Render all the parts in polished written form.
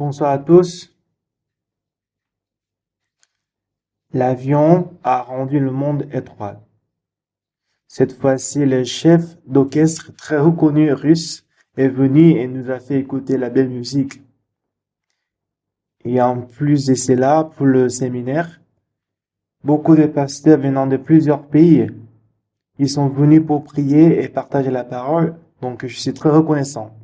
Bonsoir à tous. L'avion a rendu le monde étroit. Cette fois-ci, le chef d'orchestre très reconnu russe est venu et nous a fait écouter la belle musique. Et en plus de cela, pour le séminaire, beaucoup de pasteurs venant de plusieurs pays, ils sont venus pour prier et partager la parole, donc je suis très reconnaissant.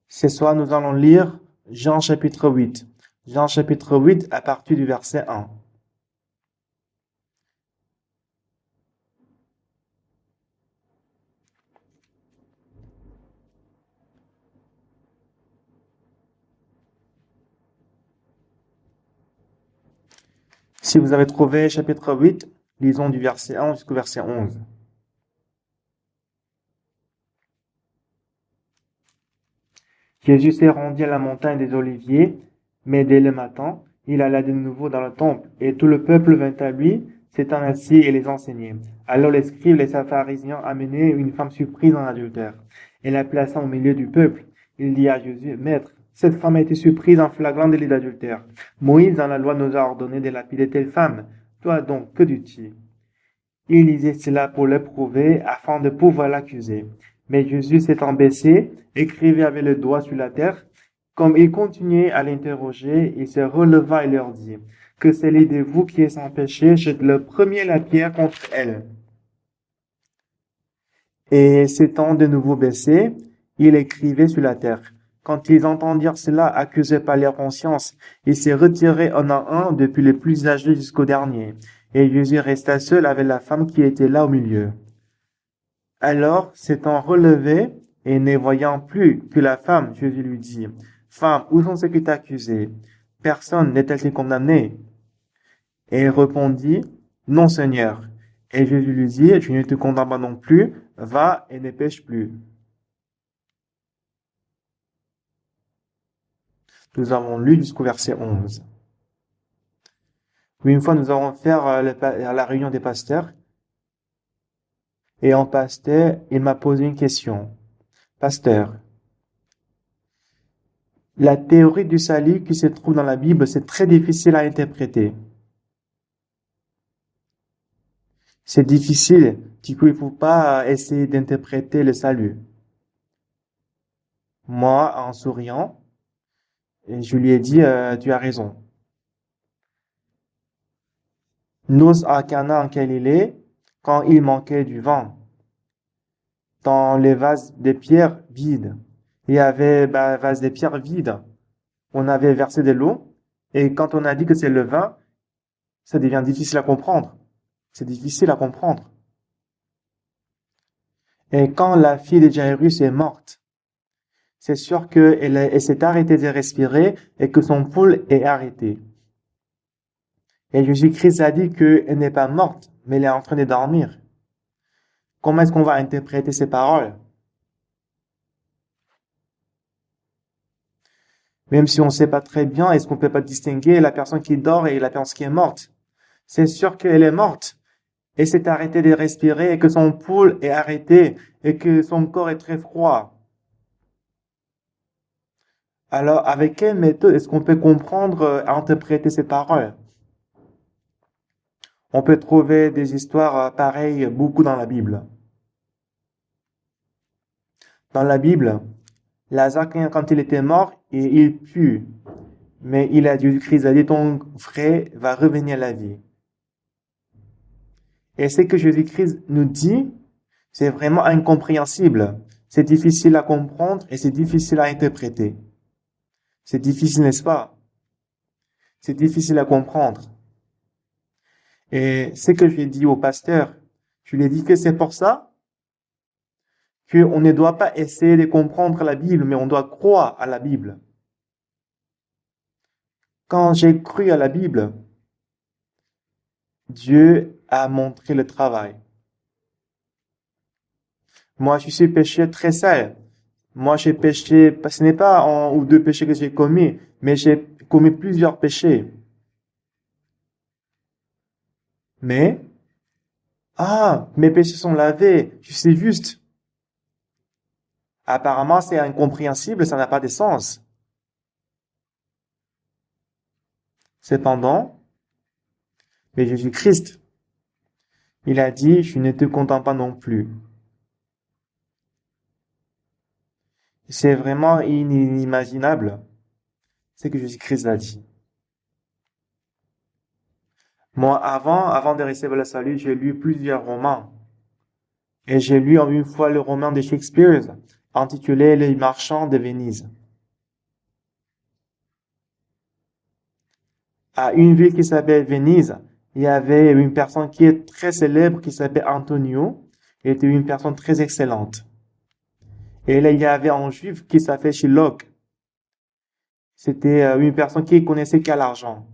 Ce soir, nous allons lire Jean chapitre 8. Jean chapitre 8 à partir du verset 1. Si vous avez trouvé chapitre 8, lisons du verset 1 jusqu'au verset 11. Jésus s'est rendu à la montagne des Oliviers, mais dès le matin, il alla de nouveau dans le temple, et tout le peuple vint à lui, s'étant assis et les enseignait. Alors les scribes et les pharisiens amenaient une femme surprise en adultère, et la plaçant au milieu du peuple. Il dit à Jésus, Maître, cette femme a été surprise en flagrant délit d'adultère. Moïse dans la loi nous a ordonné de lapider telle femme. Toi donc, que dis-tu? Il disait cela pour l'éprouver, afin de pouvoir l'accuser. Mais Jésus s'étant baissé, écrivait avec le doigt sur la terre. Comme il continuait à l'interroger, il se releva et leur dit, que celui de vous qui est sans péché jette le premier la pierre contre elle. Et s'étant de nouveau baissé, il écrivait sur la terre. Quand ils entendirent cela, accusés par leur conscience, ils se retiraient un à un depuis le plus âgé jusqu'au dernier. Et Jésus resta seul avec la femme qui était là au milieu. Alors, s'étant relevé et ne voyant plus que la femme, Jésus lui dit, Femme, où sont ceux qui t'accusaient? Personne n'est-elle condamné? Et elle répondit, Non, Seigneur. Et Jésus lui dit, Je ne te condamne pas non plus, va et ne pêche plus. Nous avons lu jusqu'au verset 11. Une fois, nous allons faire la réunion des pasteurs. Et en pasteur, il m'a posé une question. Pasteur, la théorie du salut qui se trouve dans la Bible, c'est très difficile à interpréter. C'est difficile, du coup, il ne faut pas essayer d'interpréter le salut. Moi, en souriant, je lui ai dit, tu as raison. Nous, à Cana en Galilée, quand il manquait du vin, dans les vases de pierre vides, il y avait un vase de pierre vide. On avait versé de l'eau, et quand on a dit que c'est le vin, ça devient difficile à comprendre. C'est difficile à comprendre. Et quand la fille de Jairus est morte, c'est sûr qu'elle s'est arrêtée de respirer et que son pouls est arrêté. Et Jésus-Christ a dit qu'elle n'est pas morte, mais elle est en train de dormir. Comment est-ce qu'on va interpréter ces paroles? Même si on ne sait pas très bien, est-ce qu'on peut pas distinguer la personne qui dort et la personne qui est morte? C'est sûr qu'elle est morte. Et s'est arrêtée de respirer et que son pouls est arrêté et que son corps est très froid. Alors, avec quelle méthode est-ce qu'on peut comprendre, interpréter ces paroles? On peut trouver des histoires pareilles beaucoup dans la Bible. Dans la Bible, Lazare, quand il était mort, il pue. Mais Jésus-Christ a dit, ton frère va revenir à la vie. Et ce que Jésus-Christ nous dit, c'est vraiment incompréhensible. C'est difficile à comprendre et c'est difficile à interpréter. C'est difficile, n'est-ce pas? C'est difficile à comprendre. Et ce que j'ai dit au pasteur, je lui ai dit que c'est pour ça qu'on ne doit pas essayer de comprendre la Bible, mais on doit croire à la Bible. Quand j'ai cru à la Bible, Dieu a montré le travail. Moi, je suis péché très sale. Moi, j'ai péché, ce n'est pas un ou deux péchés que j'ai commis, mais j'ai commis plusieurs péchés. Mais, mes péchés sont lavés, je suis juste. Apparemment, c'est incompréhensible, ça n'a pas de sens. Cependant, mais Jésus-Christ, il a dit, je ne te condamne pas non plus. C'est vraiment inimaginable ce que Jésus-Christ a dit. Moi, avant de recevoir le salut, j'ai lu plusieurs romans. Et j'ai lu une fois le roman de Shakespeare, intitulé Les Marchands de Venise. À une ville qui s'appelle Venise, il y avait une personne qui est très célèbre qui s'appelle Antonio. Il était une personne très excellente. Et là, il y avait un juif qui s'appelait Shylock. C'était une personne qui connaissait qu'à l'argent.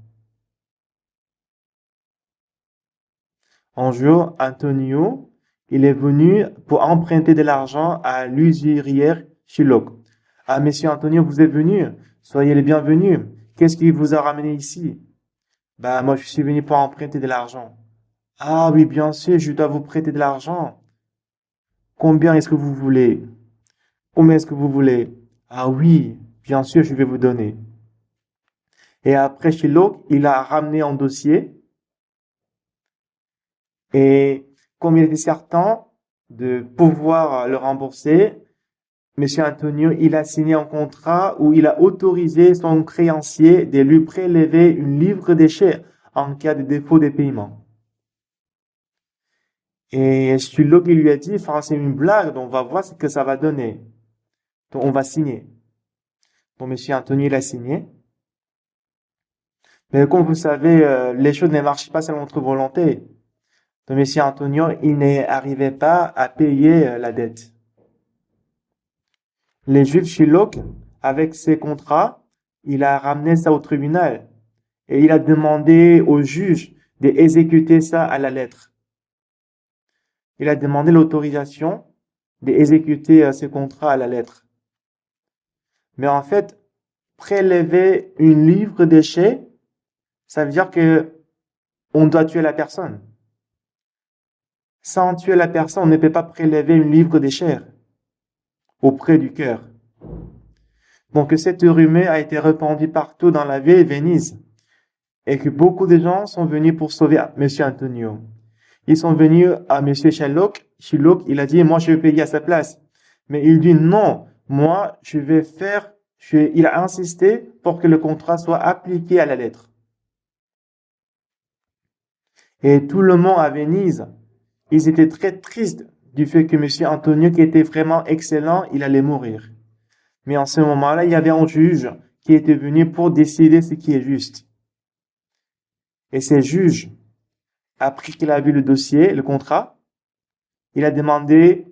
Un jour, Antonio, il est venu pour emprunter de l'argent à l'usurière Shylock. Ah, monsieur Antonio, vous êtes venu. Soyez les bienvenus. Qu'est-ce qui vous a ramené ici? Bah, moi, je suis venu pour emprunter de l'argent. Ah oui, bien sûr, je dois vous prêter de l'argent. Combien est-ce que vous voulez? Combien est-ce que vous voulez? Ah oui, bien sûr, je vais vous donner. Et après, Shylock, il a ramené un dossier. Et comme il était certain de pouvoir le rembourser, Monsieur Antonio, il a signé un contrat où il a autorisé son créancier de lui prélever une livre d'échec en cas de défaut de paiement. Et Shylock, il lui a dit, enfin, c'est une blague, donc on va voir ce que ça va donner. Donc, on va signer. Donc, Monsieur Antonio, il a signé. Mais comme vous savez, les choses ne marchent pas selon notre volonté. Donc, Monsieur Antonio, il n'arrivait pas à payer la dette. Les Juifs Shylock, avec ses contrats, il a ramené ça au tribunal. Et il a demandé au juge d'exécuter ça à la lettre. Il a demandé l'autorisation d'exécuter ces contrats à la lettre. Mais en fait, prélever une livre d'échec, ça veut dire que on doit tuer la personne. Sans tuer la personne, on ne peut pas prélever une livre d'échec auprès du cœur. Donc cette rumeur a été répandue partout dans la ville de Venise et que beaucoup de gens sont venus pour sauver Monsieur Antonio. Ils sont venus à Monsieur Shylock. Shylock, il a dit, moi je vais payer à sa place. Mais il dit, non, moi je vais faire, il a insisté pour que le contrat soit appliqué à la lettre. Et tout le monde à Venise, ils étaient très tristes du fait que Monsieur Antonio, qui était vraiment excellent, il allait mourir. Mais en ce moment-là, il y avait un juge qui était venu pour décider ce qui est juste. Et ce juge, après qu'il a vu le dossier, le contrat, il a demandé,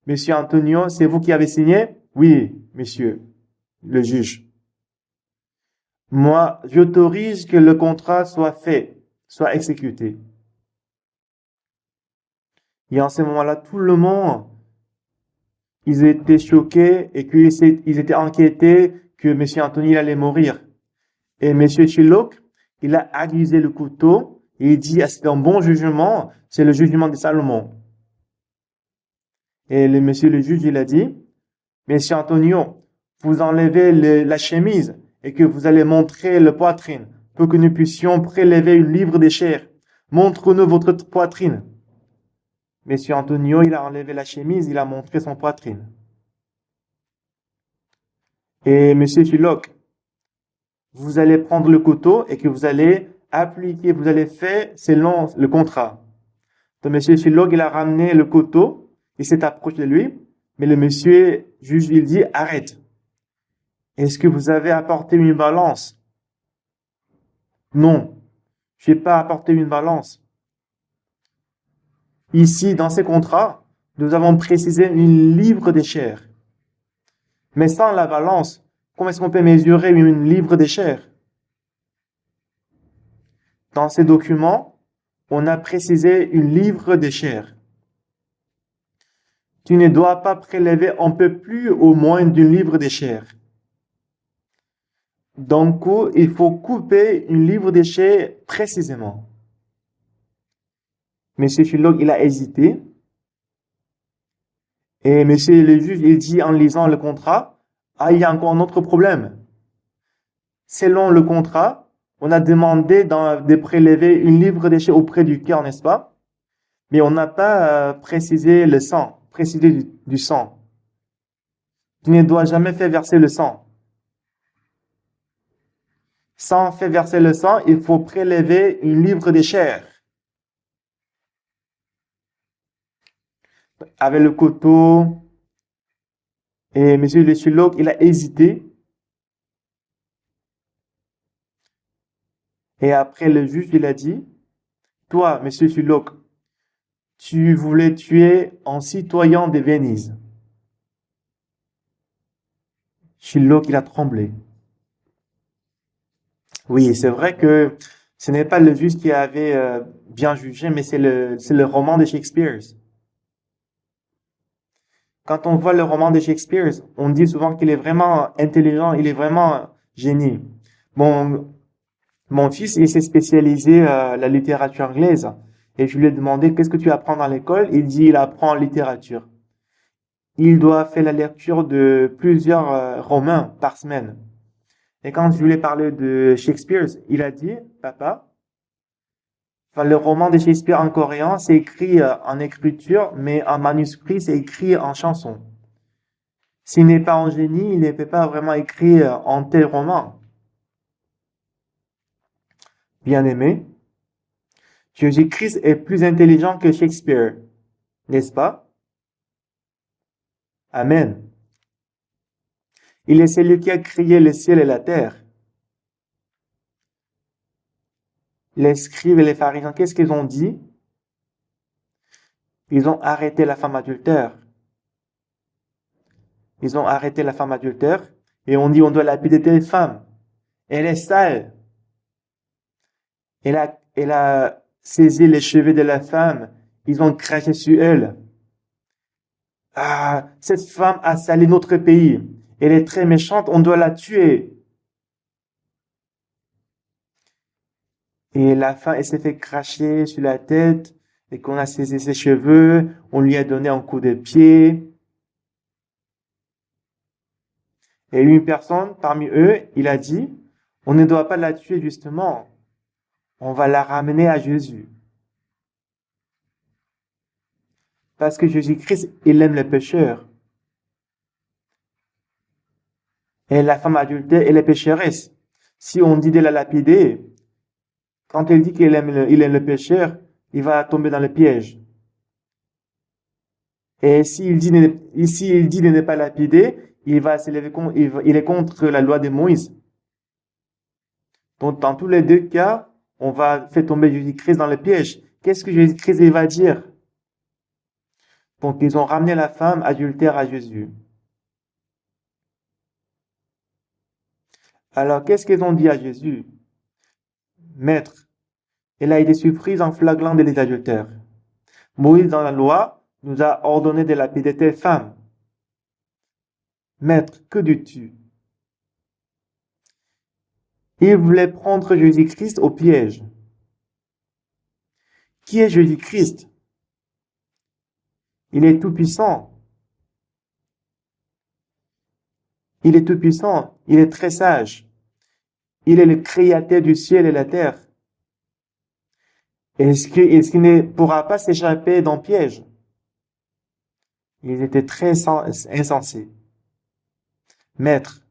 Monsieur Antonio, c'est vous qui avez signé? Oui, monsieur, le juge. Moi, j'autorise que le contrat soit fait, soit exécuté. Et en ce moment-là, tout le monde, ils étaient choqués et qu'ils étaient inquiétés que Monsieur Antonio allait mourir. Et Monsieur Shylock, il a aiguisé le couteau et il dit, c'est un bon jugement, c'est le jugement de Salomon. Et monsieur le juge, il a dit, Monsieur Antonio, vous enlevez la chemise et que vous allez montrer la poitrine pour que nous puissions prélever une livre de chair. Montre-nous votre poitrine. Monsieur Antonio, il a enlevé la chemise, il a montré son poitrine. Et Monsieur Shylock, vous allez prendre le couteau et que vous allez appliquer, vous allez faire selon le contrat. Donc Monsieur Shylock, il a ramené le couteau, il s'est approché de lui, mais le monsieur juge, il dit, arrête. Est-ce que vous avez apporté une balance? Non, je n'ai pas apporté une balance. Ici, dans ces contrats, nous avons précisé une livre de chair. Mais sans la balance, comment est-ce qu'on peut mesurer une livre de chair? Dans ces documents, on a précisé une livre de chair. Tu ne dois pas prélever un peu plus ou moins d'une livre de chair. Donc, il faut couper une livre de chair précisément. Monsieur Shylock, il a hésité. Et monsieur le juge, il dit en lisant le contrat, il y a encore un autre problème. Selon le contrat, On a demandé de prélever une livre déchet auprès du cœur, n'est-ce pas? Mais on n'a pas précisé le sang, précisé du sang. Tu ne dois jamais faire verser le sang. Sans faire verser le sang, il faut prélever une livre de chair. Avec le couteau, et monsieur le Sherlock, il a hésité. Et après, le juge, il a dit, toi, monsieur Sherlock, tu voulais tuer un citoyen de Venise. Sherlock, il a tremblé. Oui, c'est vrai que ce n'est pas le juge qui avait bien jugé, mais c'est le roman de Shakespeare. Quand on voit le roman de Shakespeare, on dit souvent qu'il est vraiment intelligent, il est vraiment génie. Mon, mon fils, il s'est spécialisé la littérature anglaise. Et je lui ai demandé, qu'est-ce que tu apprends dans l'école? Il dit, il apprend littérature. Il doit faire la lecture de plusieurs romans par semaine. Et quand je lui ai parlé de Shakespeare, il a dit, papa, enfin, le roman de Shakespeare en coréen, c'est écrit en écriture, mais en manuscrit, c'est écrit en chanson. S'il n'est pas un génie, il ne peut pas vraiment écrire en tel roman. Bien aimé, Jésus-Christ est plus intelligent que Shakespeare, n'est-ce pas? Amen. Il est celui qui a créé le ciel et la terre. Les scribes et les pharisiens, qu'est-ce qu'ils ont dit? Ils ont arrêté la femme adultère. Ils ont arrêté la femme adultère et on dit on doit lapider telle femme. Elle est sale. Elle a saisi les cheveux de la femme. Ils ont craché sur elle. Ah, cette femme a sali notre pays. Elle est très méchante, on doit la tuer. Et la femme, elle s'est fait cracher sur la tête et qu'on a saisi ses cheveux. On lui a donné un coup de pied. Et une personne parmi eux, il a dit, on ne doit pas la tuer justement. On va la ramener à Jésus. Parce que Jésus-Christ, il aime les pécheurs. Et la femme adultère, elle est pécheresse. Si on dit de la lapider, quand elle dit il aime le pécheur, il va tomber dans le piège. Et s'il dit de ne pas lapider, il va s'élever contre, il est contre la loi de Moïse. Donc, dans tous les deux cas, on va faire tomber Jésus-Christ dans le piège. Qu'est-ce que Jésus-Christ va dire? Donc, ils ont ramené la femme adultère à Jésus. Alors, qu'est-ce qu'ils ont dit à Jésus? Maître, elle a été surprise en flaglant de les adultères. Moïse, dans la loi, nous a ordonné de lapider telle femme. Maître, que dis-tu? Il voulait prendre Jésus-Christ au piège. Qui est Jésus-Christ? Il est tout-puissant. Il est tout-puissant. Il est très sage. Il est le créateur du ciel et de la terre. Est-ce qu'il ne pourra pas s'échapper d'un piège? Ils étaient très insensés. Maître,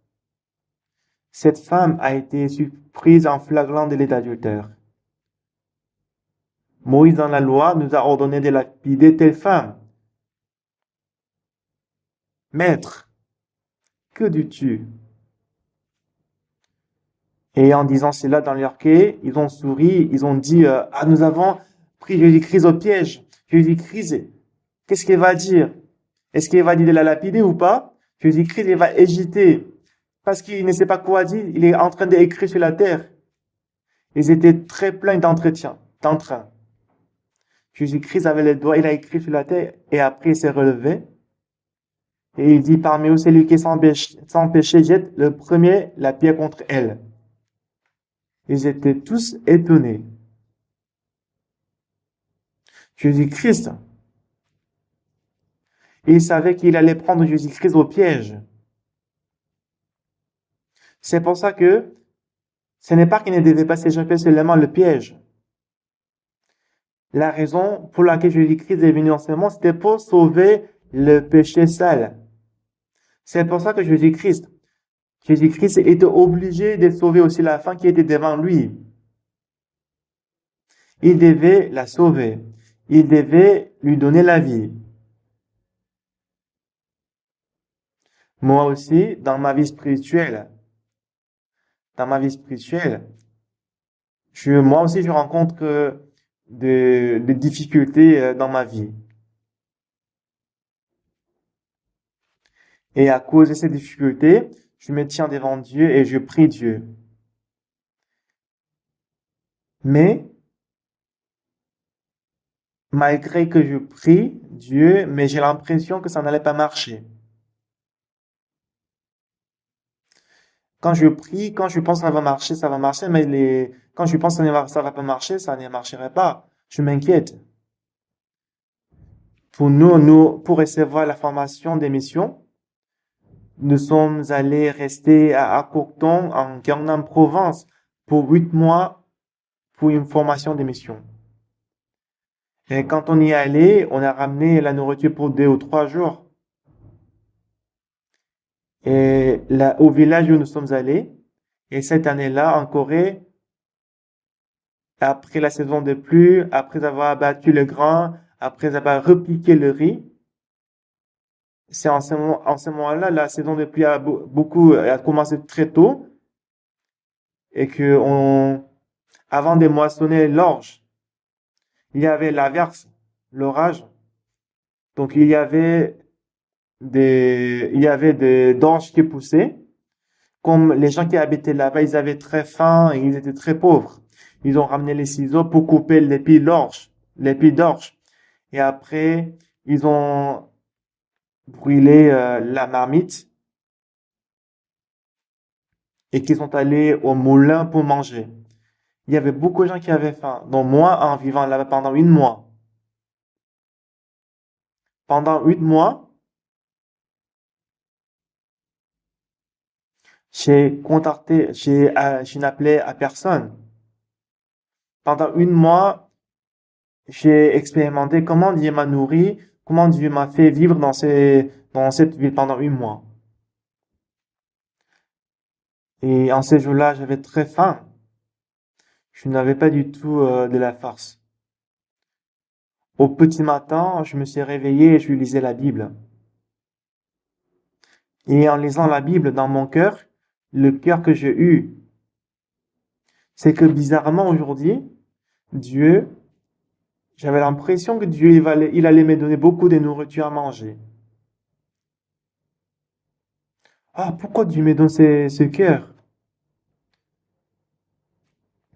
cette femme a été surprise en flagrant délit d'adultère. Moïse dans la loi nous a ordonné de lapider telle femme. Maître, que dis-tu? Et en disant cela dans leur cœur, ils ont souri, ils ont dit, ah, nous avons pris Jésus-Christ au piège. Jésus-Christ, qu'est-ce qu'il va dire? Est-ce qu'il va dire de la lapider ou pas? Jésus-Christ, il va hésiter. Parce qu'il ne sait pas quoi dire, il est en train d'écrire sur la terre. Ils étaient très pleins d'entrain. Jésus-Christ avait les doigts, il a écrit sur la terre, et après il s'est relevé. Et il dit, parmi eux, celui qui est sans péché jette le premier la pierre contre elle. Ils étaient tous étonnés. Jésus-Christ, il savait qu'il allait prendre Jésus-Christ au piège. C'est pour ça que Ce n'est pas qu'il ne devait pas s'échapper seulement le piège. La raison pour laquelle Jésus-Christ est venu en ce monde, c'était pour sauver le péché sale. C'est pour ça que Jésus-Christ était obligé de sauver aussi la femme qui était devant lui. Il devait la sauver. Il devait lui donner la vie. Moi aussi, dans ma vie spirituelle, moi aussi, je rencontre des difficultés dans ma vie. Et à cause de ces difficultés, je me tiens devant Dieu et je prie Dieu. Mais, malgré que je prie Dieu, mais j'ai l'impression que ça n'allait pas marcher. Quand je prie, quand je pense que ça va marcher, mais quand je pense que ça va pas marcher, ça ne marcherait pas. Je m'inquiète. Pour recevoir la formation des missions, nous sommes allés rester à Cocteau, en Gangnam Province, pour 8 mois pour une formation des missions. Et quand on y est allé, on a ramené la nourriture pour 2 ou 3 jours. Et là, au village où nous sommes allés, et cette année-là, en Corée, après la saison de pluie, après avoir abattu le grain, après avoir repiqué le riz, c'est en ce moment-là, la saison de pluie a commencé très tôt, et avant de moissonner l'orge, il y avait l'averse, l'orage. Donc il y avait des d'orge qui poussaient. Comme les gens qui habitaient là-bas, ils avaient très faim et ils étaient très pauvres. Ils ont ramené les ciseaux pour couper l'épi d'orge. Et après, ils ont brûlé la marmite et qu'ils sont allés au moulin pour manger. Il y avait beaucoup de gens qui avaient faim. Donc moi, en vivant là-bas pendant 8 mois, je n'appelais à personne. Pendant 8 mois, j'ai expérimenté comment Dieu m'a nourri, comment Dieu m'a fait vivre dans cette ville pendant 8 mois. Et en ces jours-là, j'avais très faim. Je n'avais pas du tout de la force. Au petit matin, je me suis réveillé et je lisais la Bible. Et en lisant la Bible dans mon cœur, le cœur que j'ai eu, c'est que bizarrement aujourd'hui, j'avais l'impression que Dieu, il allait me donner beaucoup de nourriture à manger. Ah, pourquoi Dieu me donne ce cœur?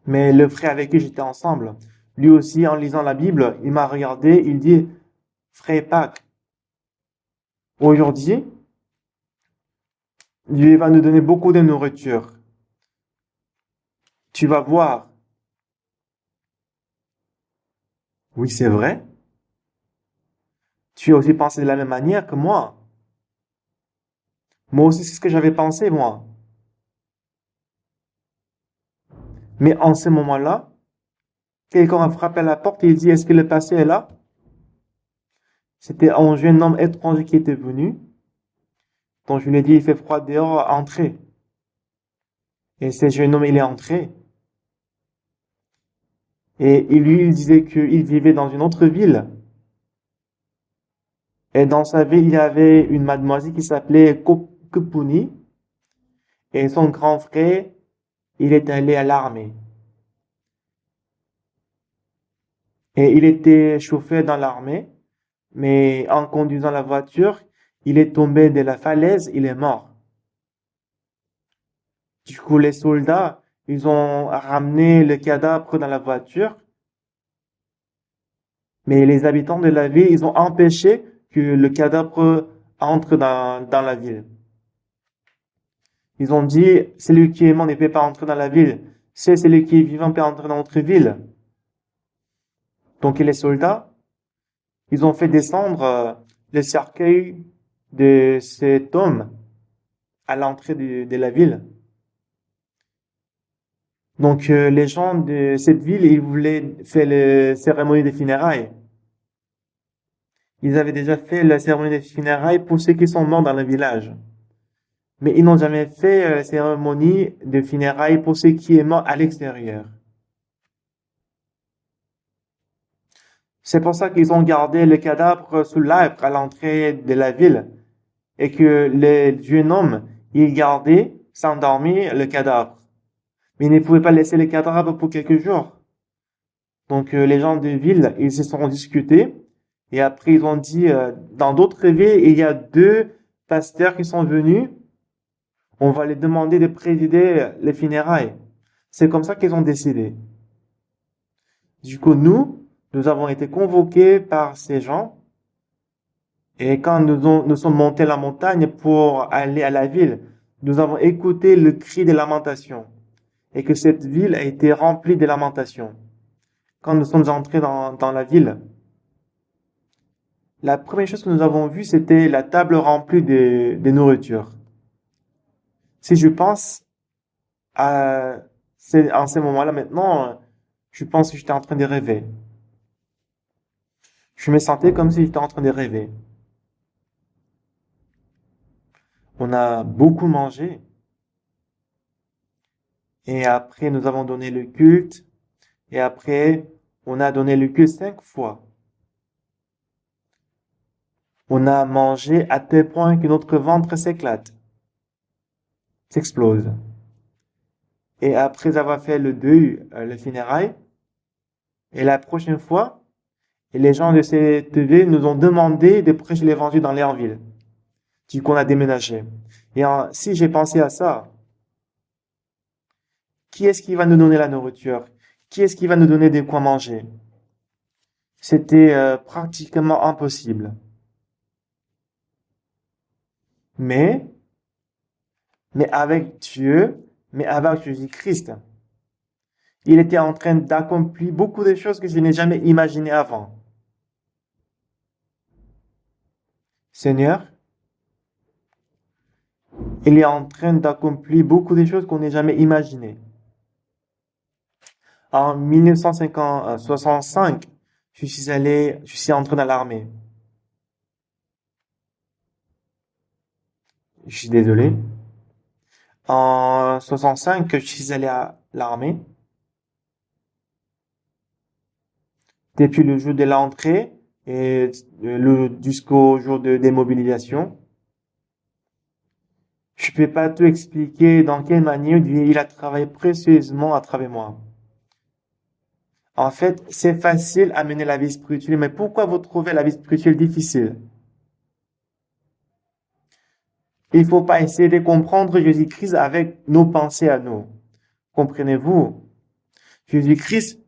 Mais le frère avec qui j'étais ensemble, lui aussi, en lisant la Bible, il m'a regardé, il dit, frère Pâques, aujourd'hui, Dieu va nous donner beaucoup de nourriture. Tu vas voir. Oui, c'est vrai. Tu as aussi pensé de la même manière que moi. Moi aussi, c'est ce que j'avais pensé, moi. Mais en ce moment-là, quelqu'un a frappé à la porte et il dit, est-ce que le passé est là? C'était un jeune homme étranger qui était venu. Donc je lui ai dit, il fait froid dehors, entrez. Et ce jeune homme, il est entré. Et il disait qu'il vivait dans une autre ville. Et dans sa ville, il y avait une mademoiselle qui s'appelait Kupuni. Et son grand frère, il est allé à l'armée. Et il était chauffeur dans l'armée. Mais en conduisant la voiture, il est tombé de la falaise, il est mort. Du coup, les soldats, ils ont ramené le cadavre dans la voiture. Mais les habitants de la ville, ils ont empêché que le cadavre entre dans la ville. Ils ont dit, celui qui est mort ne peut pas entrer dans la ville. Celui qui est vivant peut entrer dans notre ville. Donc les soldats, ils ont fait descendre le cercueil de cet homme à l'entrée de la ville. Donc, les gens de cette ville, ils voulaient faire la cérémonie des funérailles. Ils avaient déjà fait la cérémonie des funérailles pour ceux qui sont morts dans le village. Mais ils n'ont jamais fait la cérémonie de funérailles pour ceux qui sont morts à l'extérieur. C'est pour ça qu'ils ont gardé le cadavre sous l'arbre à l'entrée de la ville et que le jeune homme, il gardait, s'endormit, le cadavre. Mais il ne pouvait pas laisser le cadavre pour quelques jours. Donc les gens de ville, ils se sont discutés et après ils ont dit, dans d'autres villes, il y a deux pasteurs qui sont venus, on va les demander de présider les funérailles. C'est comme ça qu'ils ont décidé. Du coup, nous avons été convoqués par ces gens et quand nous sommes montés la montagne pour aller à la ville, nous avons écouté le cri de lamentation et que cette ville a été remplie de lamentations. Quand nous sommes entrés dans la ville, la première chose que nous avons vue, c'était la table remplie de nourriture. Si je pense en ces moments-là maintenant, je pense que j'étais en train de rêver. Je me sentais comme si j'étais en train de rêver. On a beaucoup mangé et après nous avons donné le culte et après on a donné le culte 5 fois. On a mangé à tel point que notre ventre s'éclate, s'explose. Et après avoir fait le deuil, le funérail, et la prochaine fois, les gens de cette ville nous ont demandé de prêcher l'évangile dans leur ville. Du coup, on a déménagé. Et si j'ai pensé à ça, qui est-ce qui va nous donner la nourriture? Qui est-ce qui va nous donner de quoi manger? C'était pratiquement impossible. Mais avec Dieu, mais avec Jésus-Christ, il était en train d'accomplir beaucoup de choses que je n'ai jamais imaginées avant. Seigneur, il est en train d'accomplir beaucoup de choses qu'on n'a jamais imaginées. En 1965, je suis entré dans l'armée. Je suis désolé. En 65, je suis allé à l'armée. Depuis le jour de l'entrée et jusqu'au jour de démobilisation. Je peux pas tout expliquer dans quelle manière Dieu il a travaillé précieusement à travers moi. En fait, c'est facile à mener la vie spirituelle, mais pourquoi vous trouvez la vie spirituelle difficile? Il faut pas essayer de comprendre Jésus-Christ avec nos pensées à nous. Comprenez-vous? Jésus-Christ,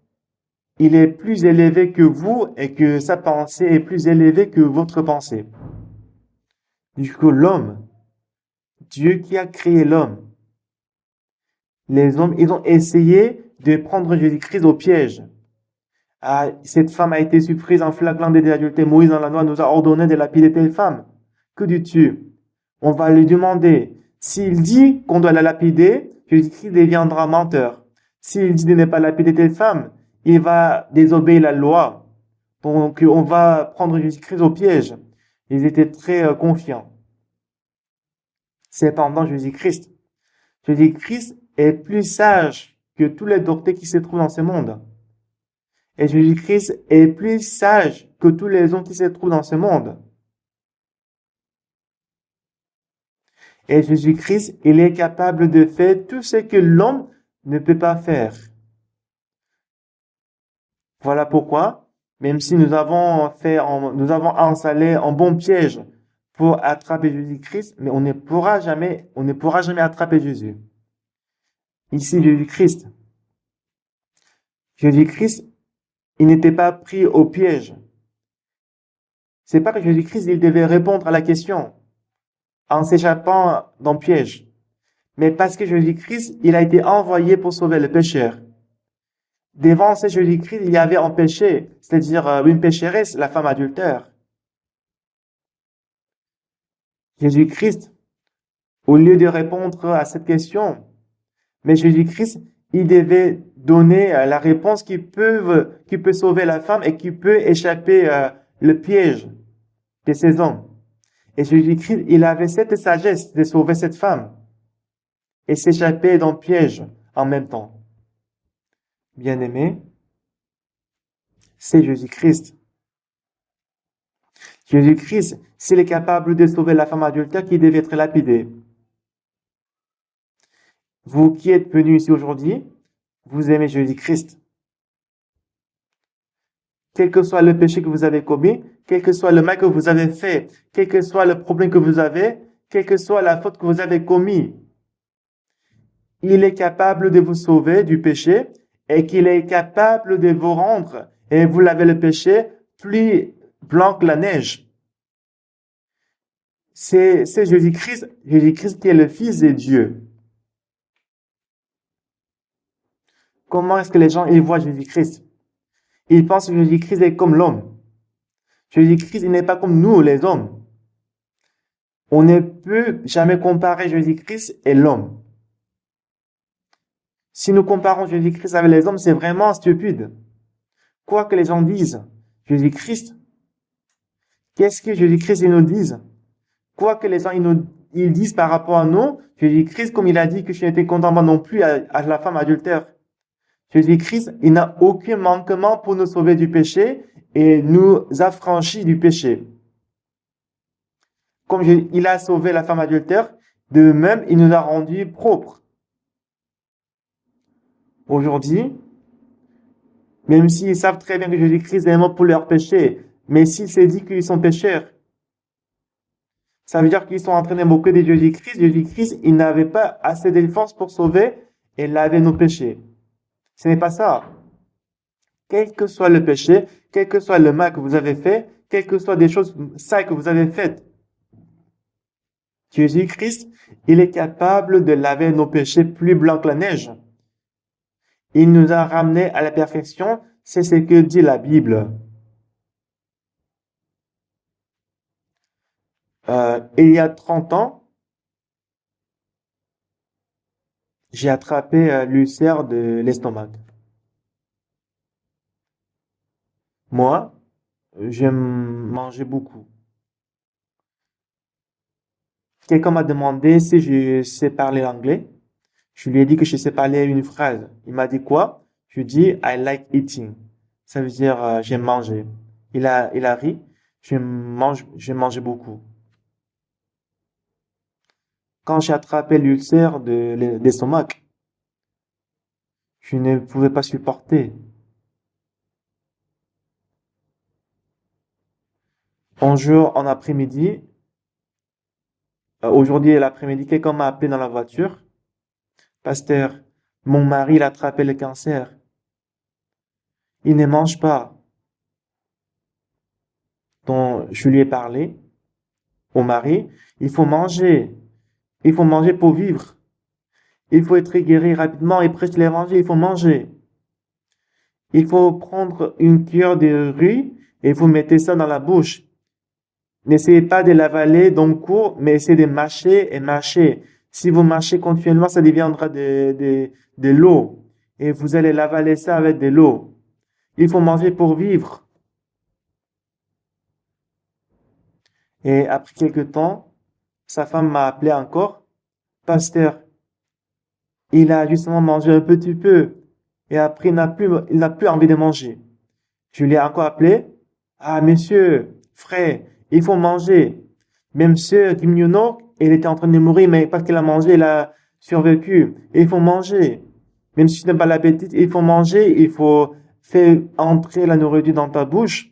il est plus élevé que vous et que sa pensée est plus élevée que votre pensée. Du coup, l'homme, Dieu qui a créé l'homme, les hommes, ils ont essayé de prendre Jésus-Christ au piège. Ah, cette femme a été surprise en flaglant d'adultère. Moïse dans la loi nous a ordonné de lapider telle femme. Que dis-tu? On va lui demander. S'il dit qu'on doit la lapider, Jésus-Christ deviendra menteur. S'il dit de ne pas lapider telle femme, il va désobéir la loi. Donc, on va prendre Jésus-Christ au piège. Ils étaient très confiants. Cependant, Jésus-Christ est plus sage que tous les docteurs qui se trouvent dans ce monde. Et Jésus-Christ est plus sage que tous les hommes qui se trouvent dans ce monde. Et Jésus-Christ, il est capable de faire tout ce que l'homme ne peut pas faire. Voilà pourquoi, même si nous avons installé un bon piège pour attraper Jésus-Christ, mais on ne pourra jamais attraper Jésus. Ici, Jésus-Christ, il n'était pas pris au piège. C'est pas que Jésus-Christ, il devait répondre à la question en s'échappant d'un piège. Mais parce que Jésus-Christ, il a été envoyé pour sauver le pécheur. Devant ce Jésus-Christ, il y avait un péché, c'est-à-dire une pécheresse, la femme adultère. Jésus-Christ, au lieu de répondre à cette question, mais Jésus-Christ, il devait donner la réponse qui peut sauver la femme et qui peut échapper le piège de ces hommes. Et Jésus-Christ, il avait cette sagesse de sauver cette femme et s'échapper dans le piège en même temps. Bien-aimé, c'est Jésus-Christ. Jésus-Christ, s'il est capable de sauver la femme adultère qui devait être lapidée. Vous qui êtes venus ici aujourd'hui, vous aimez Jésus-Christ. Quel que soit le péché que vous avez commis, quel que soit le mal que vous avez fait, quel que soit le problème que vous avez, quelle que soit la faute que vous avez commis, il est capable de vous sauver du péché et qu'il est capable de vous rendre, et vous l'avez le péché, plus blanc que la neige. C'est Jésus-Christ, Jésus-Christ qui est le Fils de Dieu. Comment est-ce que les gens ils voient Jésus-Christ? Ils pensent que Jésus-Christ est comme l'homme. Jésus-Christ, il n'est pas comme nous, les hommes. On ne peut jamais comparer Jésus-Christ et l'homme. Si nous comparons Jésus-Christ avec les hommes, c'est vraiment stupide. Quoi que les gens disent, Jésus-Christ, qu'est-ce que Jésus-Christ ils nous disent? Quoi que les gens ils disent par rapport à nous, Jésus-Christ, comme il a dit que je n'étais content non plus à la femme adultère. Jésus-Christ, il n'a aucun manquement pour nous sauver du péché et nous affranchir du péché. Comme il a sauvé la femme adultère, de même, il nous a rendus propres. Aujourd'hui, même s'ils savent très bien que Jésus-Christ est mort pour leurs péchés, mais s'il s'est dit qu'ils sont pécheurs, ça veut dire qu'ils sont en train de moquer de Jésus-Christ. Jésus-Christ, il n'avait pas assez de force pour sauver et laver nos péchés. Ce n'est pas ça. Quel que soit le péché, quel que soit le mal que vous avez fait, quelles que soient des choses sales que vous avez faites, Jésus-Christ, il est capable de laver nos péchés plus blancs que la neige. Il nous a ramenés à la perfection, c'est ce que dit la Bible. Il y a 30 ans, j'ai attrapé l'ulcère de l'estomac. Moi, j'aime manger beaucoup. Quelqu'un m'a demandé si je sais parler anglais. Je lui ai dit que je sais parler une phrase. Il m'a dit quoi? Je lui ai dit I like eating. Ça veut dire j'aime manger. Il a ri. Je mange beaucoup. Quand j'ai attrapé l'ulcère d'estomac, je ne pouvais pas supporter. Un jour, en après-midi, aujourd'hui l'après-midi, quelqu'un m'a appelé dans la voiture. Pasteur, mon mari il a attrapé le cancer. Il ne mange pas. Donc, je lui ai parlé au mari, il faut manger. Il faut manger pour vivre. Il faut être guéri rapidement et prêcher l'évangile, il faut manger. Il faut prendre une cuillère de riz et vous mettez ça dans la bouche. N'essayez pas de l'avaler d'un coup, mais essayez de mâcher et mâcher. Si vous mâchez continuellement, ça deviendra de l'eau. Et vous allez l'avaler ça avec de l'eau. Il faut manger pour vivre. Et après quelque temps, sa femme m'a appelé encore. Pasteur, il a justement mangé un petit peu. Et après, il n'a plus envie de manger. Je lui ai encore appelé. Ah, monsieur, frère, il faut manger. Même sœur Gimyono, elle était en train de mourir, mais parce qu'elle a mangé, elle a survécu. Et il faut manger. Même si tu n'as pas l'appétit, il faut manger. Il faut faire entrer la nourriture dans ta bouche.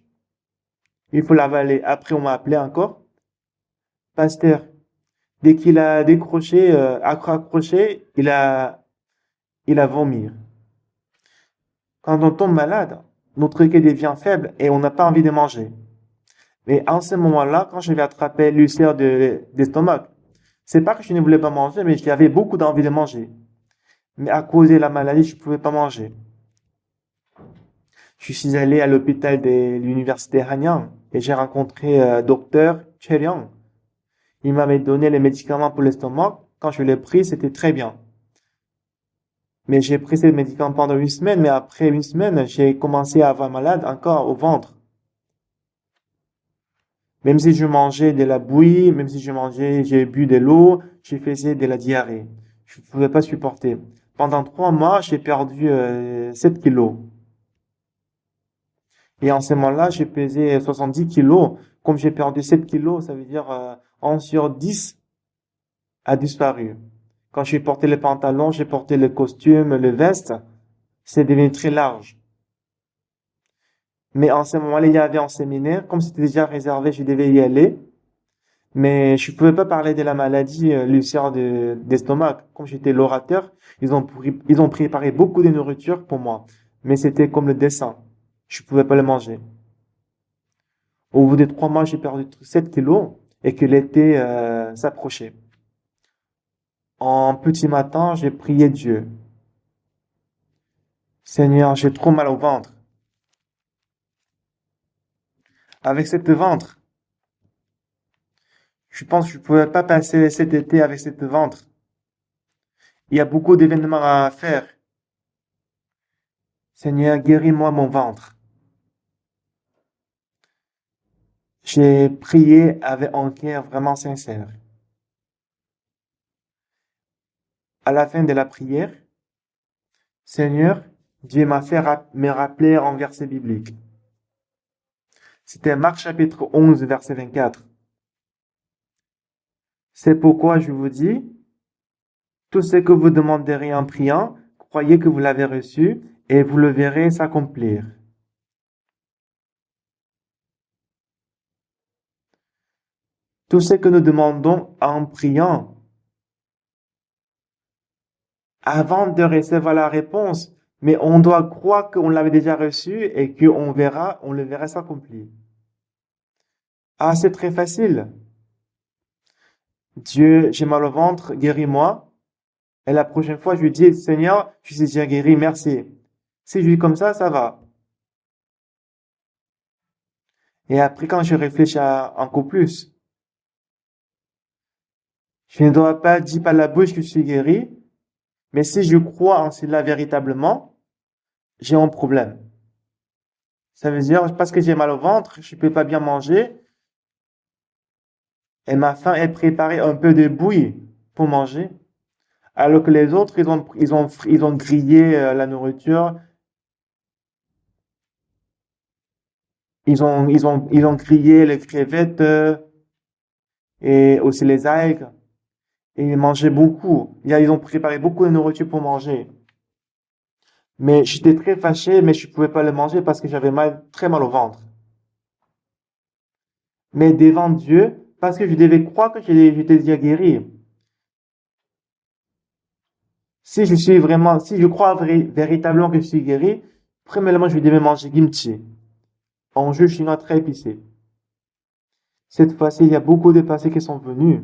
Il faut l'avaler. Après, on m'a appelé encore. Pasteur, dès qu'il a décroché, accroché, il a vomi. Quand on tombe malade, notre cœur devient faible et on n'a pas envie de manger. Mais en ce moment-là, quand je vais attraper l'ulcère d'estomac, c'est pas que je ne voulais pas manger, mais j'avais beaucoup d'envie de manger. Mais à cause de la maladie, je ne pouvais pas manger. Je suis allé à l'hôpital de l'université Hanyang et j'ai rencontré docteur Cheriang. Il m'avait donné les médicaments pour l'estomac. Quand je l'ai pris, c'était très bien. Mais j'ai pris ces médicaments pendant 1 semaine, mais après 1 semaine, j'ai commencé à avoir malade encore au ventre. Même si je mangeais de la bouillie, même si j'ai bu de l'eau, je faisais de la diarrhée. Je ne pouvais pas supporter. Pendant 3 mois, j'ai perdu 7 kilos. Et en ce moment-là, j'ai pesé 70 kilos. Comme j'ai perdu 7 kilos, ça veut dire 11 sur 10 a disparu. Quand j'ai porté les pantalons, j'ai porté le costume, le veste, c'est devenu très large. Mais en ce moment-là, il y avait un séminaire, comme c'était déjà réservé, je devais y aller. Mais je pouvais pas parler de la maladie l'ulcère d'estomac. Comme j'étais l'orateur, ils ont préparé beaucoup de nourriture pour moi. Mais c'était comme le dessin. Je pouvais pas le manger. Au bout de 3 mois, j'ai perdu 7 kilos et que l'été s'approchait. En petit matin, j'ai prié Dieu. Seigneur, j'ai trop mal au ventre. Avec cette ventre, je pense que je ne pouvais pas passer cet été avec cette ventre. Il y a beaucoup d'événements à faire. Seigneur, guéris-moi mon ventre. J'ai prié avec un cœur vraiment sincère. À la fin de la prière, Seigneur, Dieu m'a fait me rappeler un verset biblique. C'était Marc chapitre 11, verset 24. C'est pourquoi je vous dis, tout ce que vous demanderez en priant, croyez que vous l'avez reçu et vous le verrez s'accomplir. Tout ce que nous demandons en priant, avant de recevoir la réponse, mais on doit croire qu'on l'avait déjà reçu et on le verra s'accomplir. Ah, c'est très facile. Dieu, j'ai mal au ventre, guéris-moi. Et la prochaine fois, je lui dis, Seigneur, je suis déjà guéri, merci. Si je dis comme ça va. Et après, quand je réfléchis encore plus, je ne dois pas dire par la bouche que je suis guéri, mais si je crois en cela véritablement, j'ai un problème. Ça veut dire, parce que j'ai mal au ventre, je peux pas bien manger, et ma faim est préparée un peu de bouillie pour manger, alors que les autres, ils ont grillé la nourriture, ils ont grillé les crevettes et aussi les algues, et ils mangeaient beaucoup. Ils ont préparé beaucoup de nourriture pour manger. Mais j'étais très fâché, mais je pouvais pas le manger parce que j'avais très mal au ventre. Mais devant Dieu, parce que je devais croire que j'étais déjà guéri. Si je crois véritablement que je suis guéri, premièrement, je devais manger kimchi, un jus chinois très épicé. Cette fois-ci, il y a beaucoup de passés qui sont venus.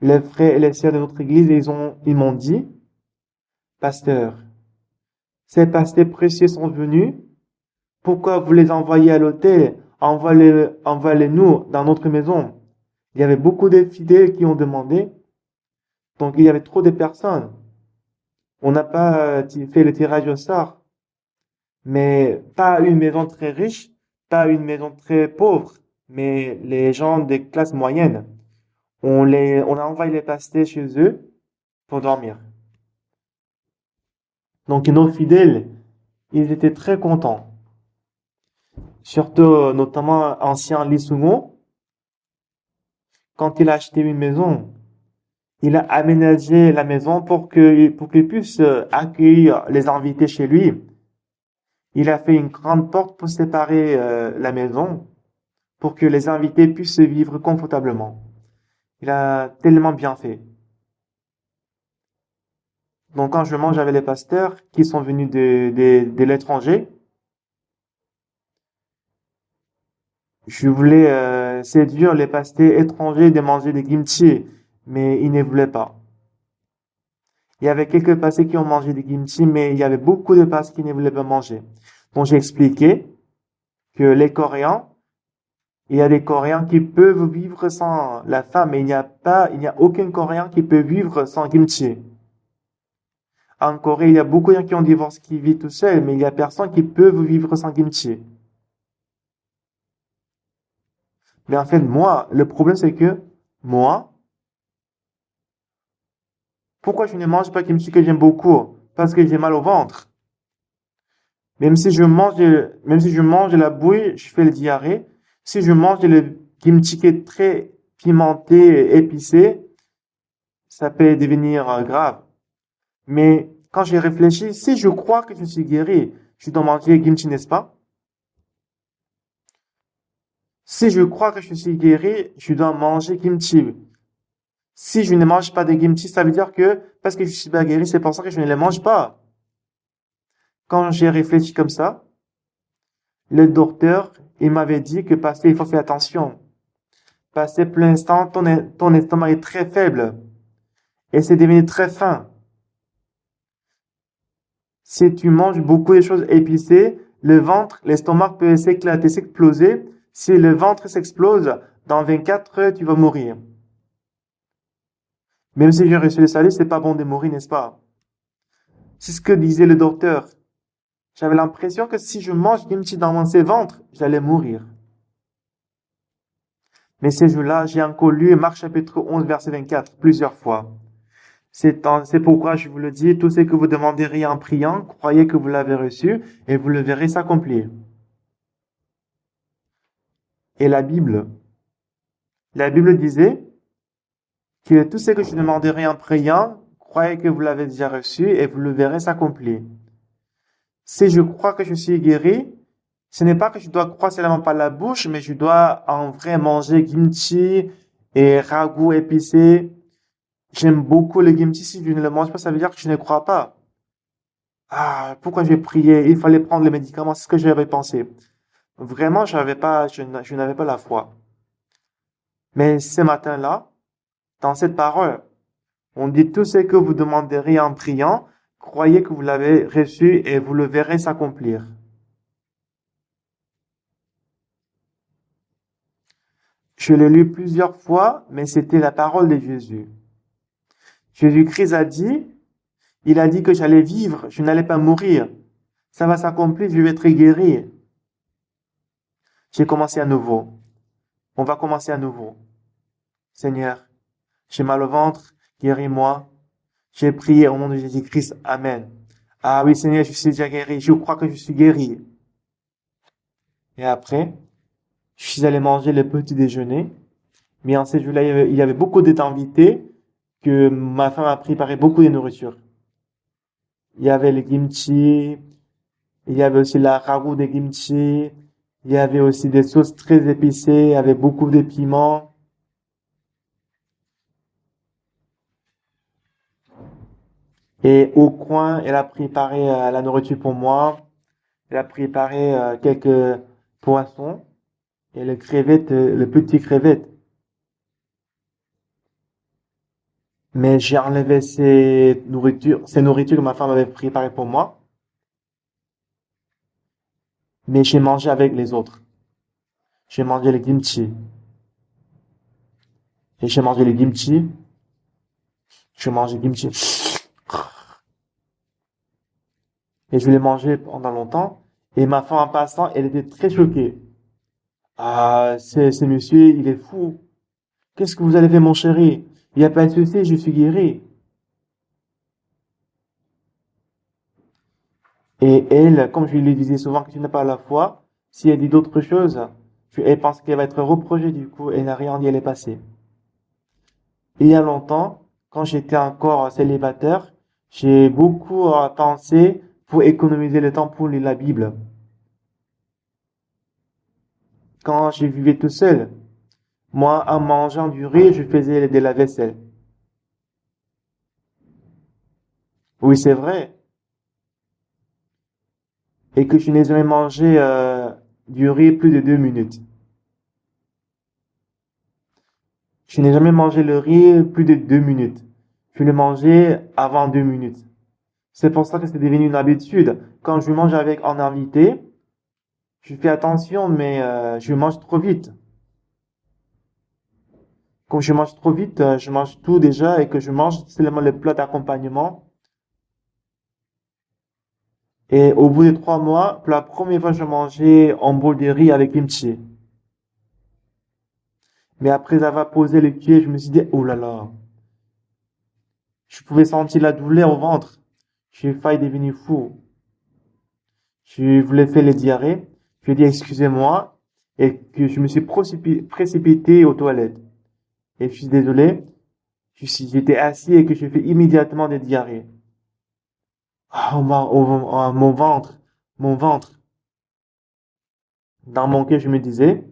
Les frères et les sœurs de notre église, ils m'ont dit, pasteur, ces pasteurs précieux sont venus. Pourquoi vous les envoyez à l'hôtel? Envoyez-nous dans notre maison. Il y avait beaucoup de fidèles qui ont demandé. Donc, il y avait trop de personnes. On n'a pas fait le tirage au sort. Mais pas une maison très riche, pas une maison très pauvre, mais les gens des classes moyennes. On a envoyé les pasteurs chez eux pour dormir. Donc, nos fidèles, ils étaient très contents. Surtout, notamment, ancien Lissungo, quand il a acheté une maison, il a aménagé la maison pour qu'il puisse accueillir les invités chez lui. Il a fait une grande porte pour séparer la maison pour que les invités puissent vivre confortablement. Il a tellement bien fait. Donc quand je mange avec les pasteurs qui sont venus de l'étranger, je voulais séduire les pasteurs étrangers de manger des kimchi, mais ils ne voulaient pas. Il y avait quelques pasteurs qui ont mangé des kimchi, mais il y avait beaucoup de pasteurs qui ne voulaient pas manger. Donc j'ai expliqué que les Coréens, il y a des Coréens qui peuvent vivre sans la femme, mais il n'y a aucun Coréen qui peut vivre sans kimchi. En Corée, il y a beaucoup de gens qui ont divorcé, qui vivent tout seuls, mais il y a personne qui peuvent vivre sans kimchi. Mais en fait, moi, le problème c'est que, moi, pourquoi je ne mange pas kimchi que j'aime beaucoup? Parce que j'ai mal au ventre. Même si je mange de la bouille, je fais le diarrhée. Si je mange le kimchi qui est très pimenté et épicé, ça peut devenir grave. Mais quand j'ai réfléchi, si je crois que je suis guéri, je dois manger kimchi, n'est-ce pas? Si je crois que je suis guéri, je dois manger kimchi. Si je ne mange pas de kimchi, ça veut dire que parce que je suis pas guéri, c'est pour ça que je ne les mange pas. Quand j'ai réfléchi comme ça, le docteur, il m'avait dit que parce qu'il faut faire attention. Parce que pour l'instant, ton estomac est très faible et c'est devenu très fin. Si tu manges beaucoup de choses épicées, le ventre, l'estomac peut s'éclater, s'exploser. Si le ventre s'explose, dans 24 heures, tu vas mourir. Même si j'ai reçu le salut, c'est pas bon de mourir, n'est-ce pas? C'est ce que disait le docteur. J'avais l'impression que si je mange kimchi dans mon ventre, j'allais mourir. Mais ces jours-là, j'ai encore lu Marc chapitre 11, verset 24, plusieurs fois. C'est pourquoi je vous le dis, tout ce que vous demanderez en priant, croyez que vous l'avez reçu et vous le verrez s'accomplir. Et la Bible disait que tout ce que je demanderai en priant, croyez que vous l'avez déjà reçu et vous le verrez s'accomplir. Si je crois que je suis guéri, ce n'est pas que je dois croire seulement par la bouche, mais je dois en vrai manger kimchi et ragoût épicé. J'aime beaucoup le kimchi. Si je ne le mange pas, ça veut dire que je ne crois pas. Ah, pourquoi j'ai prié? Il fallait prendre les médicaments. C'est ce que j'avais pensé. Vraiment, je n'avais pas la foi. Mais ce matin-là, dans cette parole, on dit tout ce que vous demanderez en priant, croyez que vous l'avez reçu et vous le verrez s'accomplir. Je l'ai lu plusieurs fois, mais c'était la parole de Jésus. Jésus-Christ il a dit que j'allais vivre, je n'allais pas mourir. Ça va s'accomplir, je vais être guéri. J'ai commencé à nouveau. On va commencer à nouveau. Seigneur, j'ai mal au ventre, guéris-moi. J'ai prié au nom de Jésus-Christ. Amen. Ah oui, Seigneur, je suis déjà guéri. Je crois que je suis guéri. Et après, je suis allé manger le petit déjeuner. Mais en ces jours-là, il y avait beaucoup d'invités que ma femme a préparé beaucoup de nourriture. Il y avait le kimchi, il y avait aussi la ragoût de kimchi, il y avait aussi des sauces très épicées avec beaucoup de piments. Et au coin, elle a préparé la nourriture pour moi. Elle a préparé quelques poissons et le crevette, le petit crevette. Mais j'ai enlevé ces nourritures que ma femme avait préparées pour moi. Mais j'ai mangé avec les autres. J'ai mangé le kimchi. Et j'ai mangé le kimchi. Je mangeais le kimchi. Et je l'ai mangé pendant longtemps. Et ma femme, en passant, elle était très choquée. Ah, ce monsieur, il est fou. Qu'est-ce que vous avez fait, mon chéri? Il n'y a pas de souci, je suis guéri. Et elle, comme je lui disais souvent que tu n'as pas la foi, si elle dit d'autres choses, elle pense qu'elle va être reprochée, du coup, elle n'a rien dit, elle est passée. Il y a longtemps, quand j'étais encore célibataire, j'ai beaucoup pensé pour économiser le temps pour lire la Bible. Quand je vivais tout seul, moi, en mangeant du riz, je faisais de la vaisselle. Oui, c'est vrai. Et que je n'ai jamais mangé du riz plus de 2 minutes. Je n'ai jamais mangé le riz plus de 2 minutes. Je l'ai mangé avant 2 minutes. C'est pour ça que c'est devenu une habitude. Quand je mange avec un invité, je fais attention, mais je mange trop vite. Comme je mange trop vite, je mange tout déjà et que je mange seulement le plat d'accompagnement. Et au bout de 3 mois, pour la première fois, je mangeais un bol de riz avec kimchi. Mais après avoir posé le pied, je me suis dit, oh là là, je pouvais sentir la douleur au ventre. J'ai failli devenir fou. Je voulais faire les diarrhées. Je lui ai dit excusez-moi et que je me suis précipité aux toilettes. Et je suis désolé. J'étais assis et que j'ai fait immédiatement des diarrhées. Ah, mon ventre, mon ventre. Dans mon cœur, je me disais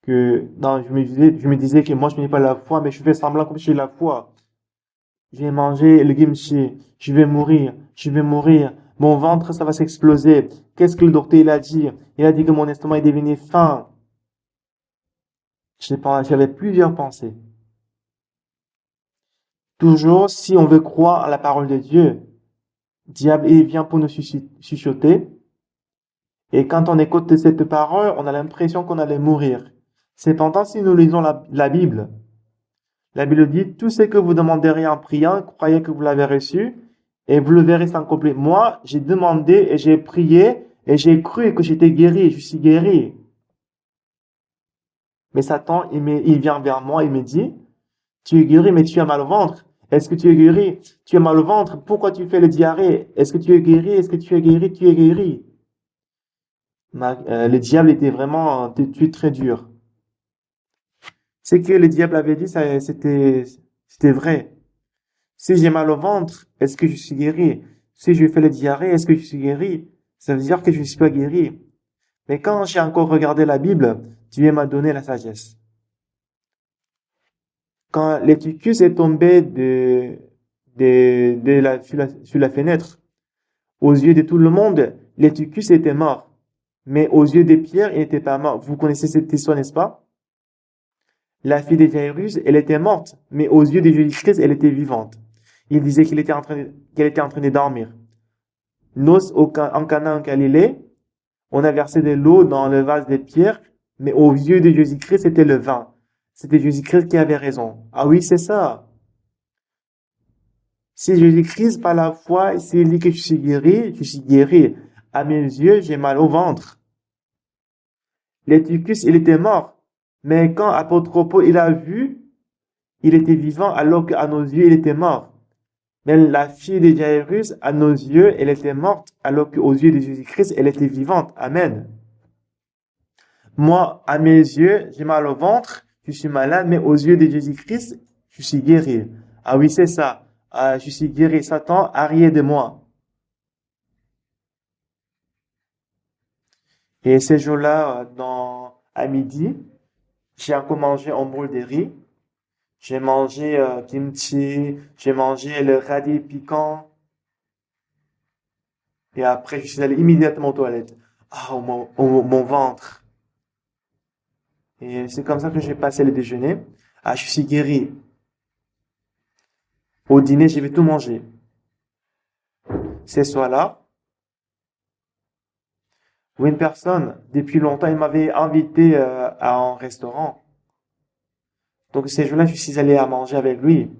non, je me disais que moi je n'ai pas la foi, mais je fais semblant comme si j'ai la foi. J'ai mangé le kimchi. Je vais mourir. Je vais mourir. Mon ventre, ça va s'exploser. Qu'est-ce que le docteur, il a dit? Il a dit que mon estomac est devenu fin. J'avais plusieurs pensées. Toujours, si on veut croire à la parole de Dieu, diable, il vient pour nous chuchoter. Et quand on écoute cette parole, on a l'impression qu'on allait mourir. Cependant, si nous lisons la Bible dit, tout ce que vous demanderez en priant, croyez que vous l'avez reçu et vous le verrez s'accomplir. Moi, j'ai demandé et j'ai prié et j'ai cru que j'étais guéri, je suis guéri. Mais Satan, il vient vers moi, il me dit, tu es guéri, mais tu as mal au ventre. Est-ce que tu es guéri? Tu as mal au ventre. Pourquoi tu fais le diarrhée? Est-ce que tu es guéri? Est-ce que tu es guéri? Tu es guéri. Le diable était vraiment très dur. Ce que le diable avait dit, c'était vrai. Si j'ai mal au ventre, est-ce que je suis guéri? Si je fais le diarrhée, est-ce que je suis guéri? Ça veut dire que je ne suis pas guéri. Mais quand j'ai encore regardé la Bible, Dieu m'a donné la sagesse. Quand l'éticus est tombé sur la fenêtre, aux yeux de tout le monde, l'éticus était mort. Mais aux yeux de Pierre, il n'était pas mort. Vous connaissez cette histoire, n'est-ce pas? La fille de Jairus, elle était morte, mais aux yeux de Jésus-Christ, elle était vivante. Il disait qu'elle était en train de dormir. Nous, en Cana, en Galilée, on a versé de l'eau dans le vase de Pierre, mais aux yeux de Jésus-Christ, c'était le vin. C'était Jésus-Christ qui avait raison. Ah oui, c'est ça. Si Jésus-Christ, par la foi, s'il dit que je suis guéri, je suis guéri. À mes yeux, j'ai mal au ventre. L'éticus, il était mort. Mais quand apôtre Paul, il a vu, il était vivant alors qu'à nos yeux, il était mort. Mais la fille de Jairus, à nos yeux, elle était morte alors qu'aux yeux de Jésus-Christ, elle était vivante. Amen. Moi, à mes yeux, j'ai mal au ventre, je suis malade, mais aux yeux de Jésus-Christ, je suis guéri. Ah oui, c'est ça. Je suis guéri. Satan, arrière de moi. Et ces jours-là, à midi, j'ai encore mangé un bol de riz. J'ai mangé kimchi, j'ai mangé le radis piquant. Et après, je suis allé immédiatement aux toilettes. Ah, mon ventre. Et c'est comme ça que j'ai passé le déjeuner. Ah, je suis guéri. Au dîner, je vais tout manger. Ce soir-là, où une personne, depuis longtemps, il m'avait invité à un restaurant. Donc, ces jours-là, je suis allé à manger avec lui.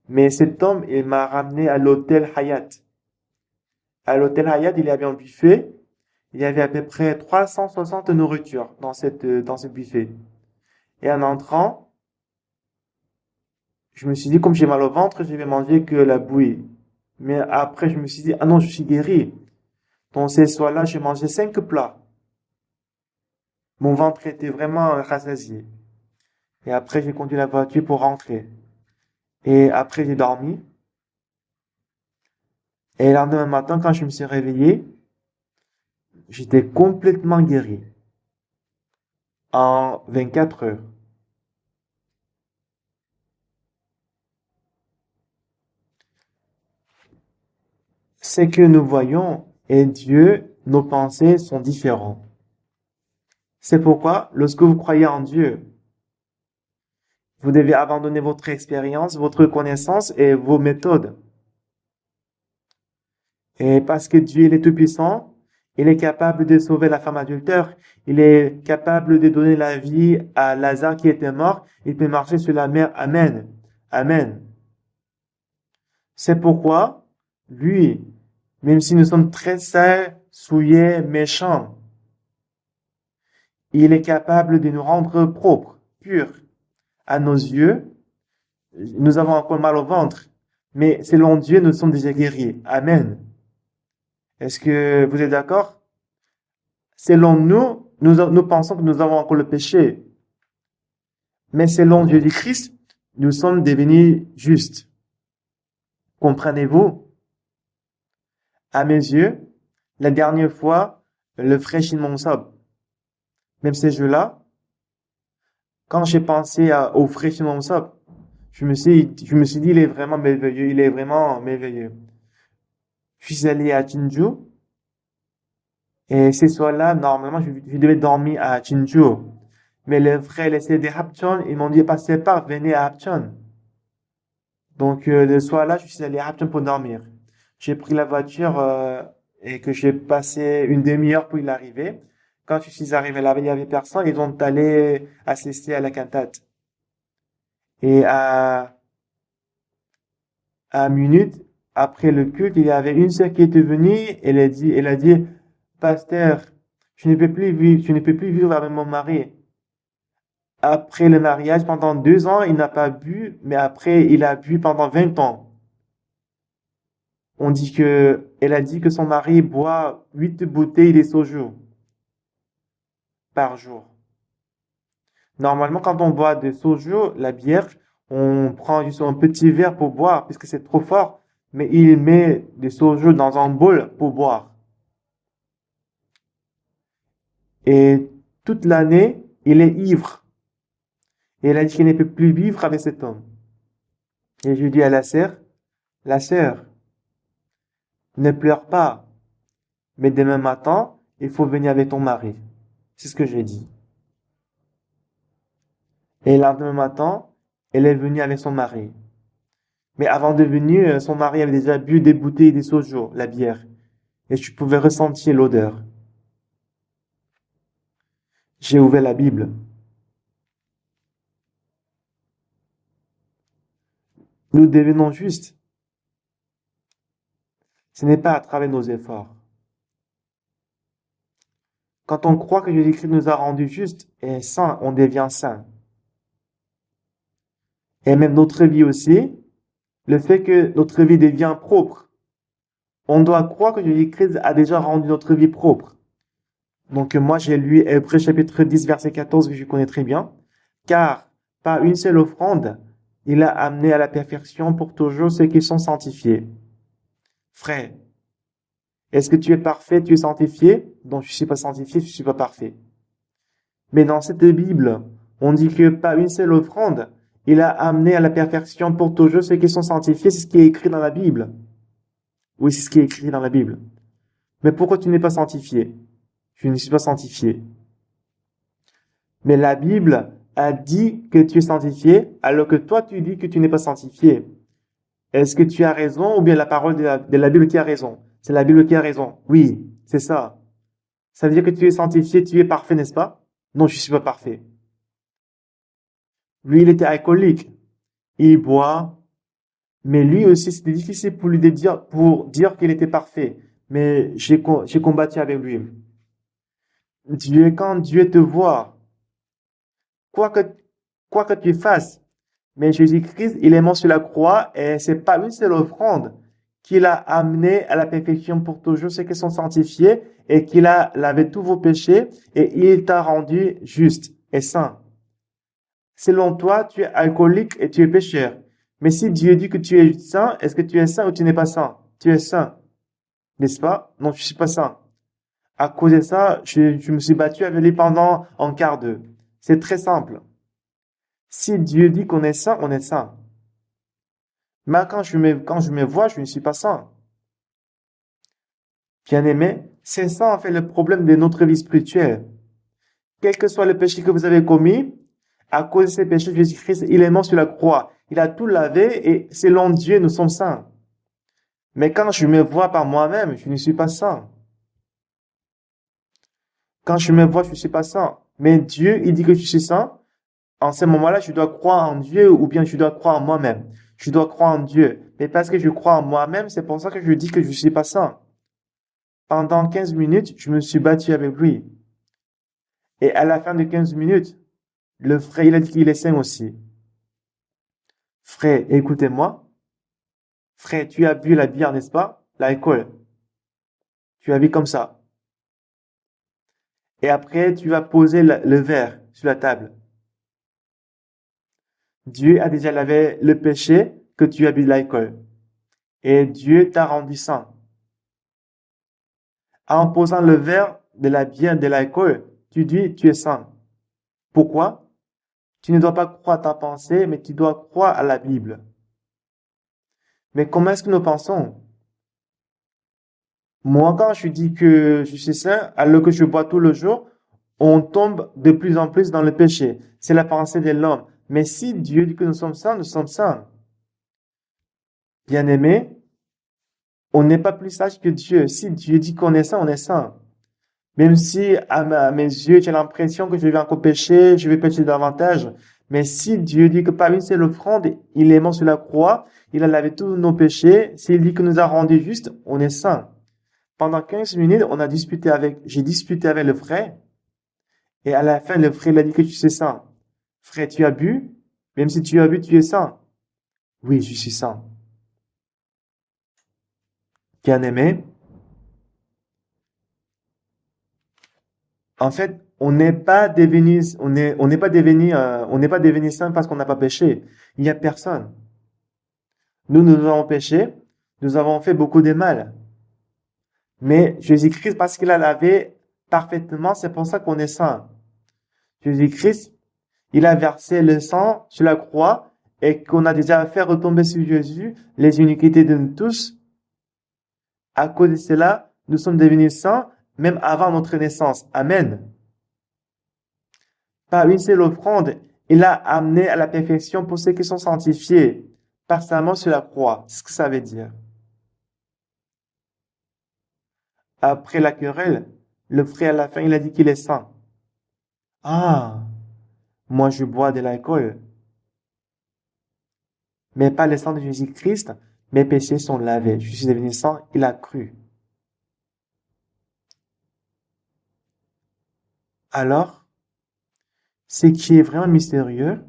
Mais cet homme, il m'a ramené à l'hôtel Hyatt. À l'hôtel Hyatt, il y avait un buffet. Il y avait à peu près 360 nourritures dans ce buffet. Et en entrant, je me suis dit, comme j'ai mal au ventre, je vais manger que la bouillie. Mais après, je me suis dit, ah non, je suis guéri. Donc, ce soir-là, j'ai mangé 5 plats. Mon ventre était vraiment rassasié. Et après, j'ai conduit la voiture pour rentrer. Et après, j'ai dormi. Et le lendemain matin, quand je me suis réveillé, j'étais complètement guéri. En 24 heures. Ce que nous voyons et Dieu, nos pensées sont différents. C'est pourquoi, lorsque vous croyez en Dieu, vous devez abandonner votre expérience, votre connaissance et vos méthodes. Et parce que Dieu, il est tout-puissant, il est capable de sauver la femme adultère, il est capable de donner la vie à Lazare qui était mort, il peut marcher sur la mer. Amen. Amen. C'est pourquoi, lui, même si nous sommes très sales, souillés, méchants, il est capable de nous rendre propres, purs. À nos yeux, nous avons encore mal au ventre, mais selon Dieu, nous sommes déjà guéris. Amen. Est-ce que vous êtes d'accord? Selon nous, nous pensons que nous avons encore le péché. Mais selon Jésus-Christ, nous sommes devenus justes. Comprenez-vous? À mes yeux, la dernière fois, le frère Shinmong-sop, même ces jours-là, quand j'ai pensé au frère Shinmong-sop, je me suis dit, il est vraiment merveilleux, il est vraiment merveilleux. Je suis allé à Jinju, et ce soir-là, normalement, je devais dormir à Jinju. Mais les frères laissés de Hapcheon, ils m'ont dit, passez par, venez à Hapcheon. Donc, le soir-là, je suis allé à Hapcheon pour dormir. J'ai pris la voiture, et que j'ai passé une demi-heure pour y arriver. Quand je suis arrivé là-bas, il y avait personne, ils ont allé assister à la cantate. Et à minute après le culte, il y avait une sœur qui était venue, elle a dit, pasteur, je ne peux plus vivre avec mon mari. Après le mariage, pendant 2 ans, il n'a pas bu, mais après, il a bu pendant 20 ans. Elle a dit que son mari boit 8 bouteilles de soju par jour. Normalement, quand on boit de soju, la bière, on prend juste un petit verre pour boire, puisque c'est trop fort, mais il met du soju dans un bol pour boire. Et toute l'année, il est ivre. Et elle a dit qu'il ne peut plus vivre avec cet homme. Et je dis à la sœur, ne pleure pas, mais demain matin, il faut venir avec ton mari. C'est ce que j'ai dit. Et le lendemain matin, elle est venue avec son mari. Mais avant de venir, son mari avait déjà bu des bouteilles de soju, la bière. Et je pouvais ressentir l'odeur. J'ai ouvert la Bible. Nous devenons justes. Ce n'est pas à travers nos efforts. Quand on croit que Jésus-Christ nous a rendus justes et saints, on devient saint. Et même notre vie aussi, le fait que notre vie devient propre. On doit croire que Jésus-Christ a déjà rendu notre vie propre. Donc moi j'ai lu Hébreux chapitre 10 verset 14 que je connais très bien. Car par une seule offrande, il a amené à la perfection pour toujours ceux qui sont sanctifiés. Frère, est-ce que tu es parfait, tu es sanctifié? Non, je ne suis pas sanctifié, je ne suis pas parfait. Mais dans cette Bible, on dit que par une seule offrande, il a amené à la perfection pour toujours ceux qui sont sanctifiés. C'est ce qui est écrit dans la Bible. Oui, c'est ce qui est écrit dans la Bible. Mais pourquoi tu n'es pas sanctifié? Je ne suis pas sanctifié. Mais la Bible a dit que tu es sanctifié, alors que toi tu dis que tu n'es pas sanctifié. Est-ce que tu as raison ou bien la parole de la Bible qui a raison? C'est la Bible qui a raison. Oui, c'est ça. Ça veut dire que tu es sanctifié, tu es parfait, n'est-ce pas? Non, je ne suis pas parfait. Lui, il était alcoolique. Il boit. Mais lui aussi, c'était difficile pour lui de dire qu'il était parfait. Mais j'ai combattu avec lui. Quand Dieu te voit, quoi que tu fasses, mais Jésus-Christ, il est mort sur la croix et c'est pas une seule offrande qu'il a amené à la perfection pour toujours ceux qui sont sanctifiés et qu'il a lavé tous vos péchés et il t'a rendu juste et saint. Selon toi, tu es alcoolique et tu es pécheur. Mais si Dieu dit que tu es saint, est-ce que tu es saint ou tu n'es pas saint? Tu es saint. N'est-ce pas? Non, je suis pas saint. À cause de ça, je me suis battu avec lui pendant un quart d'heure. C'est très simple. Si Dieu dit qu'on est saint, on est saint. Mais quand je me vois, je ne suis pas saint. Bien-aimé, c'est ça en fait le problème de notre vie spirituelle. Quel que soit le péché que vous avez commis, à cause de ces péchés, Jésus-Christ, il est mort sur la croix. Il a tout lavé et selon Dieu, nous sommes saints. Mais quand je me vois par moi-même, je ne suis pas saint. Quand je me vois, je ne suis pas saint. Mais Dieu, il dit que je suis saint. En ce moment-là, je dois croire en Dieu ou bien je dois croire en moi-même. Je dois croire en Dieu. Mais parce que je crois en moi-même, c'est pour ça que je dis que je ne suis pas saint. Pendant 15 minutes, je me suis battu avec lui. Et à la fin de 15 minutes, le frère, il a dit qu'il est saint aussi. Frère, écoutez-moi. Frère, tu as bu la bière, n'est-ce pas? L'alcool. Tu as bu comme ça. Et après, tu vas poser le verre sur la table. Dieu a déjà lavé le péché que tu as bu de l'alcool. Et Dieu t'a rendu saint. En posant le verre de la bière, de l'alcool, tu dis, tu es saint. Pourquoi? Tu ne dois pas croire à ta pensée, mais tu dois croire à la Bible. Mais comment est-ce que nous pensons? Moi, quand je dis que je suis saint, alors que je bois tout le jour, on tombe de plus en plus dans le péché. C'est la pensée de l'homme. Mais si Dieu dit que nous sommes saints, nous sommes saints. Bien-aimés, on n'est pas plus sage que Dieu. Si Dieu dit qu'on est saint, on est saint. Même si à mes yeux, j'ai l'impression que je vais encore pécher, je vais pécher davantage. Mais si Dieu dit que par une seule offrande, il est mort sur la croix, il a lavé tous nos péchés, s'il dit que nous a rendus justes, on est saint. Pendant 15 minutes, j'ai disputé avec le frère. Et à la fin, le frère, il a dit que tu es saint. Frère, tu as bu? Même si tu as bu, tu es saint. Oui, je suis saint. Bien-aimé, en fait, on n'est pas devenu saint parce qu'on n'a pas péché. Il n'y a personne. Nous avons péché, nous avons fait beaucoup de mal. Mais Jésus-Christ, parce qu'il a lavé parfaitement, c'est pour ça qu'on est saint. Jésus-Christ, il a versé le sang sur la croix et qu'on a déjà fait retomber sur Jésus les iniquités de nous tous. À cause de cela, nous sommes devenus saints même avant notre naissance. Amen. Par une seule offrande, il a amené à la perfection pour ceux qui sont sanctifiés par sa mort sur la croix. C'est ce que ça veut dire. Après la querelle, le frère à la fin, il a dit qu'il est saint. Ah, moi je bois de l'alcool. Mais par le sang de Jésus-Christ, mes péchés sont lavés. Je suis devenu saint, il a cru. Alors, ce qui est vraiment mystérieux,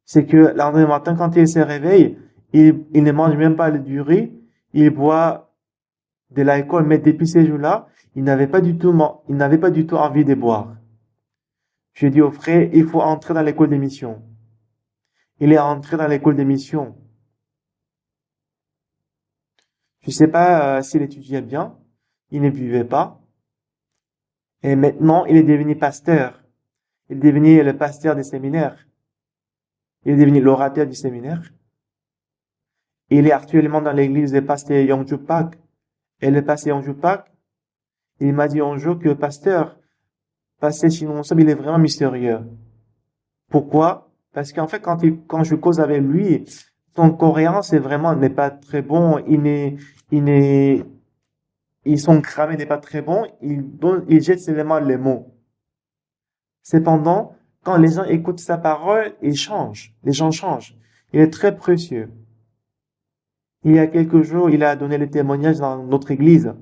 c'est que le lendemain matin, quand il se réveille, il ne mange même pas du riz, il boit de l'alcool, mais depuis ces jours-là, il n'avait pas du tout envie de boire. Je dis au frère, il faut entrer dans l'école des missions. Il est entré dans l'école des missions. Je sais pas s'il étudiait bien, il ne buvait pas, et maintenant il est devenu pasteur. Il est devenu le pasteur des séminaires. Il est devenu l'orateur du séminaire. Il est actuellement dans l'église de pasteur Yongju Pak. Et le pasteur Yongju Pak, il m'a dit un jour que pasteur Shinonsob, il est vraiment mystérieux. Pourquoi? Parce qu'en fait, quand je cause avec lui, son coréen, n'est pas très bon. Son cramé n'est pas très bon. Il jette seulement les mots. Cependant, quand les gens écoutent sa parole, ils changent. Les gens changent. Il est très précieux. Il y a quelques jours, il a donné le témoignage dans notre église.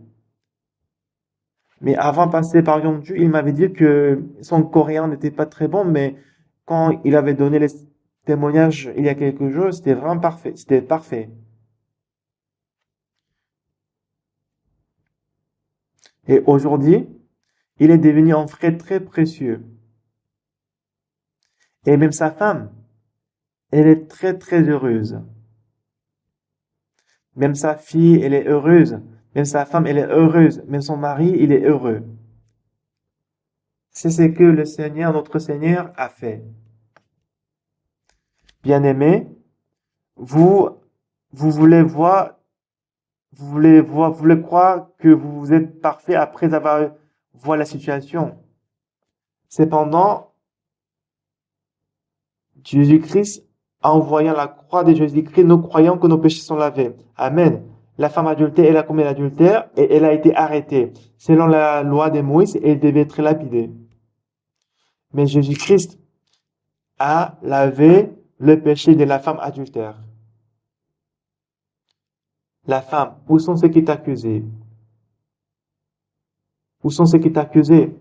Mais avant de passer par Yongju, il m'avait dit que son coréen n'était pas très bon, mais quand il avait donné les témoignages il y a quelques jours, c'était vraiment parfait. C'était parfait. Et aujourd'hui, il est devenu un frère très précieux. Et même sa femme, elle est très très heureuse. Même sa fille, elle est heureuse. Même sa femme, elle est heureuse. Même son mari, il est heureux. C'est ce que le Seigneur, notre Seigneur, a fait. Bien-aimés, vous voulez croire que vous êtes parfait après avoir vu la situation. Cependant, Jésus-Christ, en voyant la croix de Jésus-Christ, nous croyons que nos péchés sont lavés. Amen. La femme adultère, elle a commis l'adultère et elle a été arrêtée. Selon la loi de Moïse, elle devait être lapidée. Mais Jésus-Christ a lavé le péché de la femme adultère. La femme, où sont ceux qui t'accusent? Où sont ceux qui t'accusaient?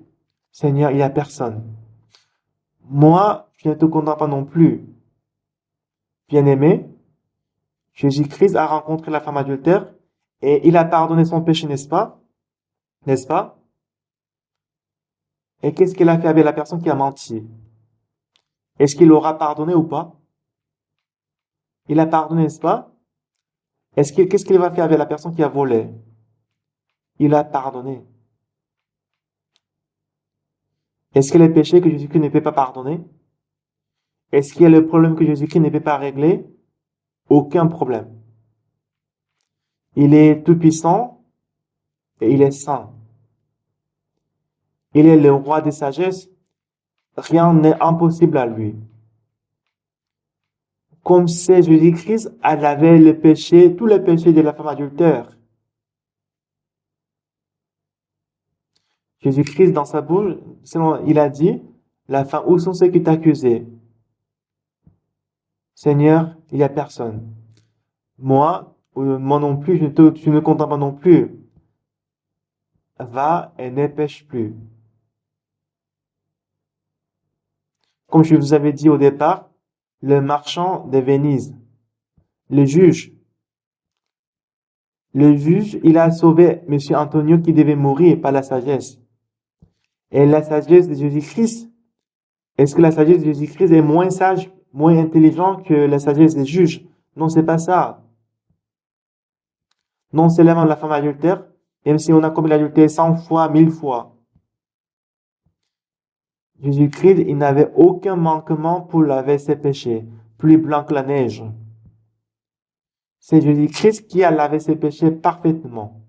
Seigneur, il n'y a personne. Moi, je ne te condamne pas non plus. Bien-aimé, Jésus-Christ a rencontré la femme adultère et il a pardonné son péché, n'est-ce pas? N'est-ce pas? Et qu'est-ce qu'il a fait avec la personne qui a menti? Est-ce qu'il l'aura pardonné ou pas? Il a pardonné, n'est-ce pas? Qu'est-ce qu'il va faire avec la personne qui a volé? Il a pardonné. Est-ce qu'il y a les péchés que Jésus-Christ ne peut pas pardonner? Est-ce qu'il y a le problème que Jésus-Christ ne peut pas régler? Aucun problème. Il est tout puissant et il est saint. Il est le roi des sagesses. Rien n'est impossible à lui. Comme c'est Jésus-Christ, elle avait le péché, tous les péchés de la femme adultère. Jésus-Christ, dans sa bouche, il a dit, la femme, où sont ceux qui t'accusaient? Seigneur, il n'y a personne. Moi non plus, je ne condamne pas non plus. Va et ne pêche plus. Comme je vous avais dit au départ, le marchand de Venise, le juge, il a sauvé Monsieur Antonio qui devait mourir par la sagesse. Et la sagesse de Jésus-Christ, est-ce que la sagesse de Jésus-Christ est moins sage, moins intelligent que la sagesse des juges? Non, c'est pas ça. Non seulement la femme adultère, même si on a commis l'adultère 100 fois, 1000 fois. Jésus-Christ, il n'avait aucun manquement pour laver ses péchés, plus blanc que la neige. C'est Jésus-Christ qui a lavé ses péchés parfaitement.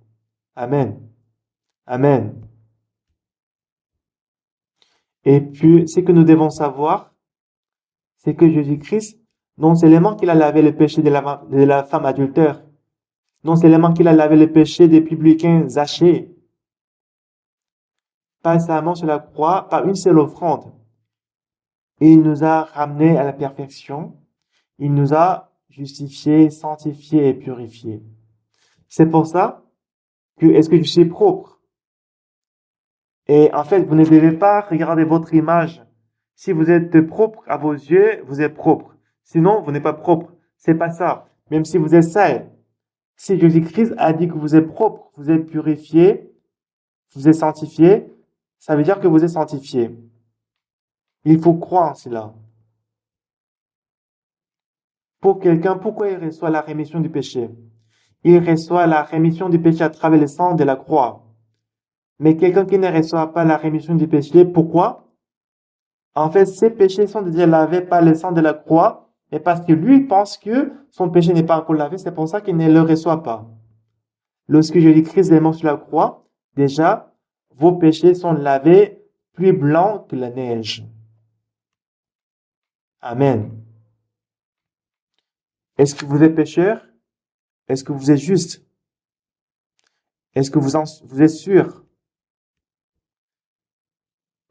Amen. Amen. Et puis, ce que nous devons savoir, c'est que Jésus-Christ, non seulement qu'il a lavé le péché de la femme adultère, non seulement qu'il a lavé le péché des publicains Zachée, pas seulement sur la croix, par une seule offrande. Il nous a ramenés à la perfection. Il nous a justifiés, sanctifiés et purifiés. C'est pour ça que, est-ce que je suis propre? Et en fait, vous ne devez pas regarder votre image. Si vous êtes propre à vos yeux, vous êtes propre. Sinon, vous n'êtes pas propre. C'est pas ça. Même si vous êtes sale. Si Jésus-Christ a dit que vous êtes propre, vous êtes purifié, vous êtes sanctifié, ça veut dire que vous êtes sanctifié. Il faut croire en cela. Pour quelqu'un, pourquoi il reçoit la rémission du péché? Il reçoit la rémission du péché à travers le sang de la croix. Mais quelqu'un qui ne reçoit pas la rémission du péché, pourquoi? En fait, ses péchés sont déjà lavés par le sang de la croix, et parce que lui pense que son péché n'est pas encore lavé, c'est pour ça qu'il ne le reçoit pas. Lorsque Jésus-Christ est mort sur la croix, déjà, vos péchés sont lavés plus blancs que la neige. Amen. Est-ce que vous êtes pécheur? Est-ce que vous êtes juste? Est-ce que vous êtes sûr?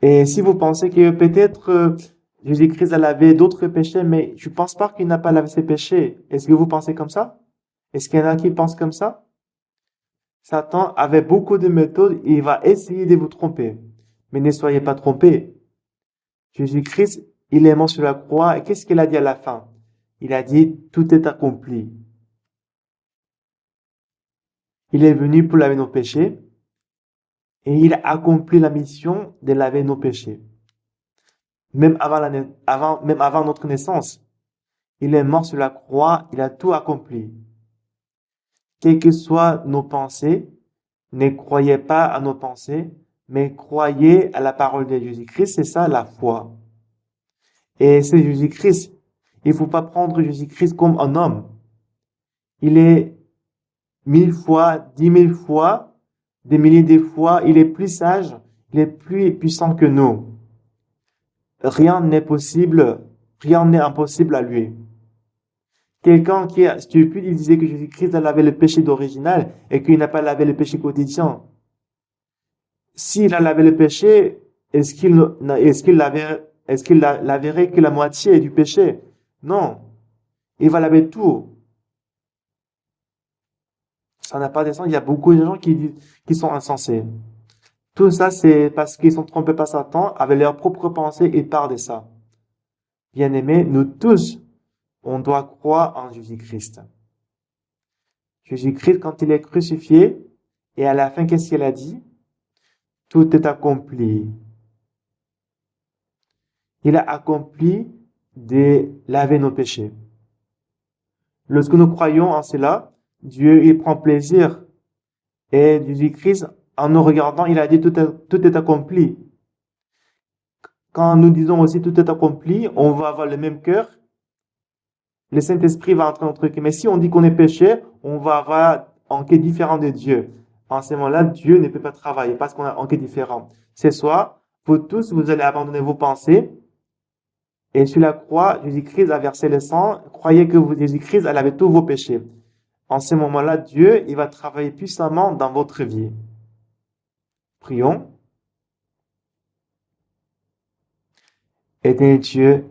Et si vous pensez que peut-être Jésus-Christ a lavé d'autres péchés, mais je ne pense pas qu'il n'a pas lavé ses péchés. Est-ce que vous pensez comme ça? Est-ce qu'il y en a qui pensent comme ça? Satan avait beaucoup de méthodes et il va essayer de vous tromper. Mais ne soyez pas trompés. Jésus-Christ, il est mort sur la croix et qu'est-ce qu'il a dit à la fin? Il a dit, tout est accompli. Il est venu pour laver nos péchés et il a accompli la mission de laver nos péchés. Même avant notre naissance, il est mort sur la croix, il a tout accompli. Quelles que soient nos pensées, ne croyez pas à nos pensées, mais croyez à la parole de Jésus-Christ, c'est ça la foi. Et c'est Jésus-Christ. Il ne faut pas prendre Jésus-Christ comme un homme. Il est 1000 fois, 10 000 fois, des milliers de fois, il est plus sage, il est plus puissant que nous. Rien n'est possible, rien n'est impossible à lui. Quelqu'un qui est stupide, il disait que Jésus-Christ a lavé le péché d'original et qu'il n'a pas lavé le péché quotidien. S'il a lavé le péché, est-ce qu'il laverait que la moitié du péché? Non. Il va laver tout. Ça n'a pas de sens. Il y a beaucoup de gens qui sont insensés. Tout ça, c'est parce qu'ils sont trompés par Satan, avec leurs propres pensées, ils parlent de ça. Bien-aimés, nous tous, on doit croire en Jésus-Christ. Jésus-Christ, quand il est crucifié, et à la fin, qu'est-ce qu'il a dit? Tout est accompli. Il a accompli de laver nos péchés. Lorsque nous croyons en cela, Dieu, il prend plaisir. Et Jésus-Christ, en nous regardant, il a dit tout est accompli. Quand nous disons aussi tout est accompli, on va avoir le même cœur. Le Saint-Esprit va entrer dans notre cœur. Mais si on dit qu'on est péché, on va avoir un cœur différent de Dieu. En ce moment-là, Dieu ne peut pas travailler parce qu'on a un cœur différent. Ce soir, vous tous, vous allez abandonner vos pensées. Et sur la croix, Jésus-Christ a versé le sang. Croyez que Jésus-Christ a lavé tous vos péchés. En ce moment-là, Dieu, il va travailler puissamment dans votre vie. Prions. Éternel Dieu,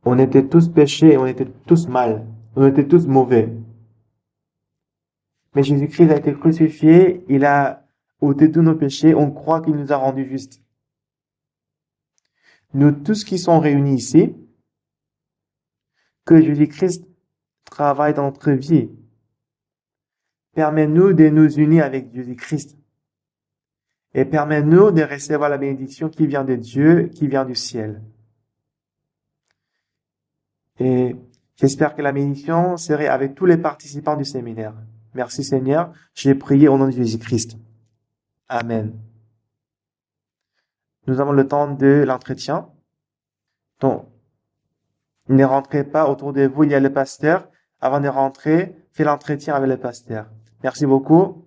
on était tous péchés, on était tous mal, on était tous mauvais. Mais Jésus-Christ a été crucifié, il a ôté tous nos péchés, on croit qu'il nous a rendus justes. Nous tous qui sont réunis ici, que Jésus-Christ travaille dans notre vie. Permets-nous de nous unir avec Jésus-Christ. Et permets-nous de recevoir la bénédiction qui vient de Dieu, qui vient du ciel. Et j'espère que la bénédiction serait avec tous les participants du séminaire. Merci Seigneur, j'ai prié au nom de Jésus-Christ. Amen. Nous avons le temps de l'entretien. Donc, ne rentrez pas autour de vous, il y a le pasteur. Avant de rentrer, faites l'entretien avec le pasteur. Merci beaucoup.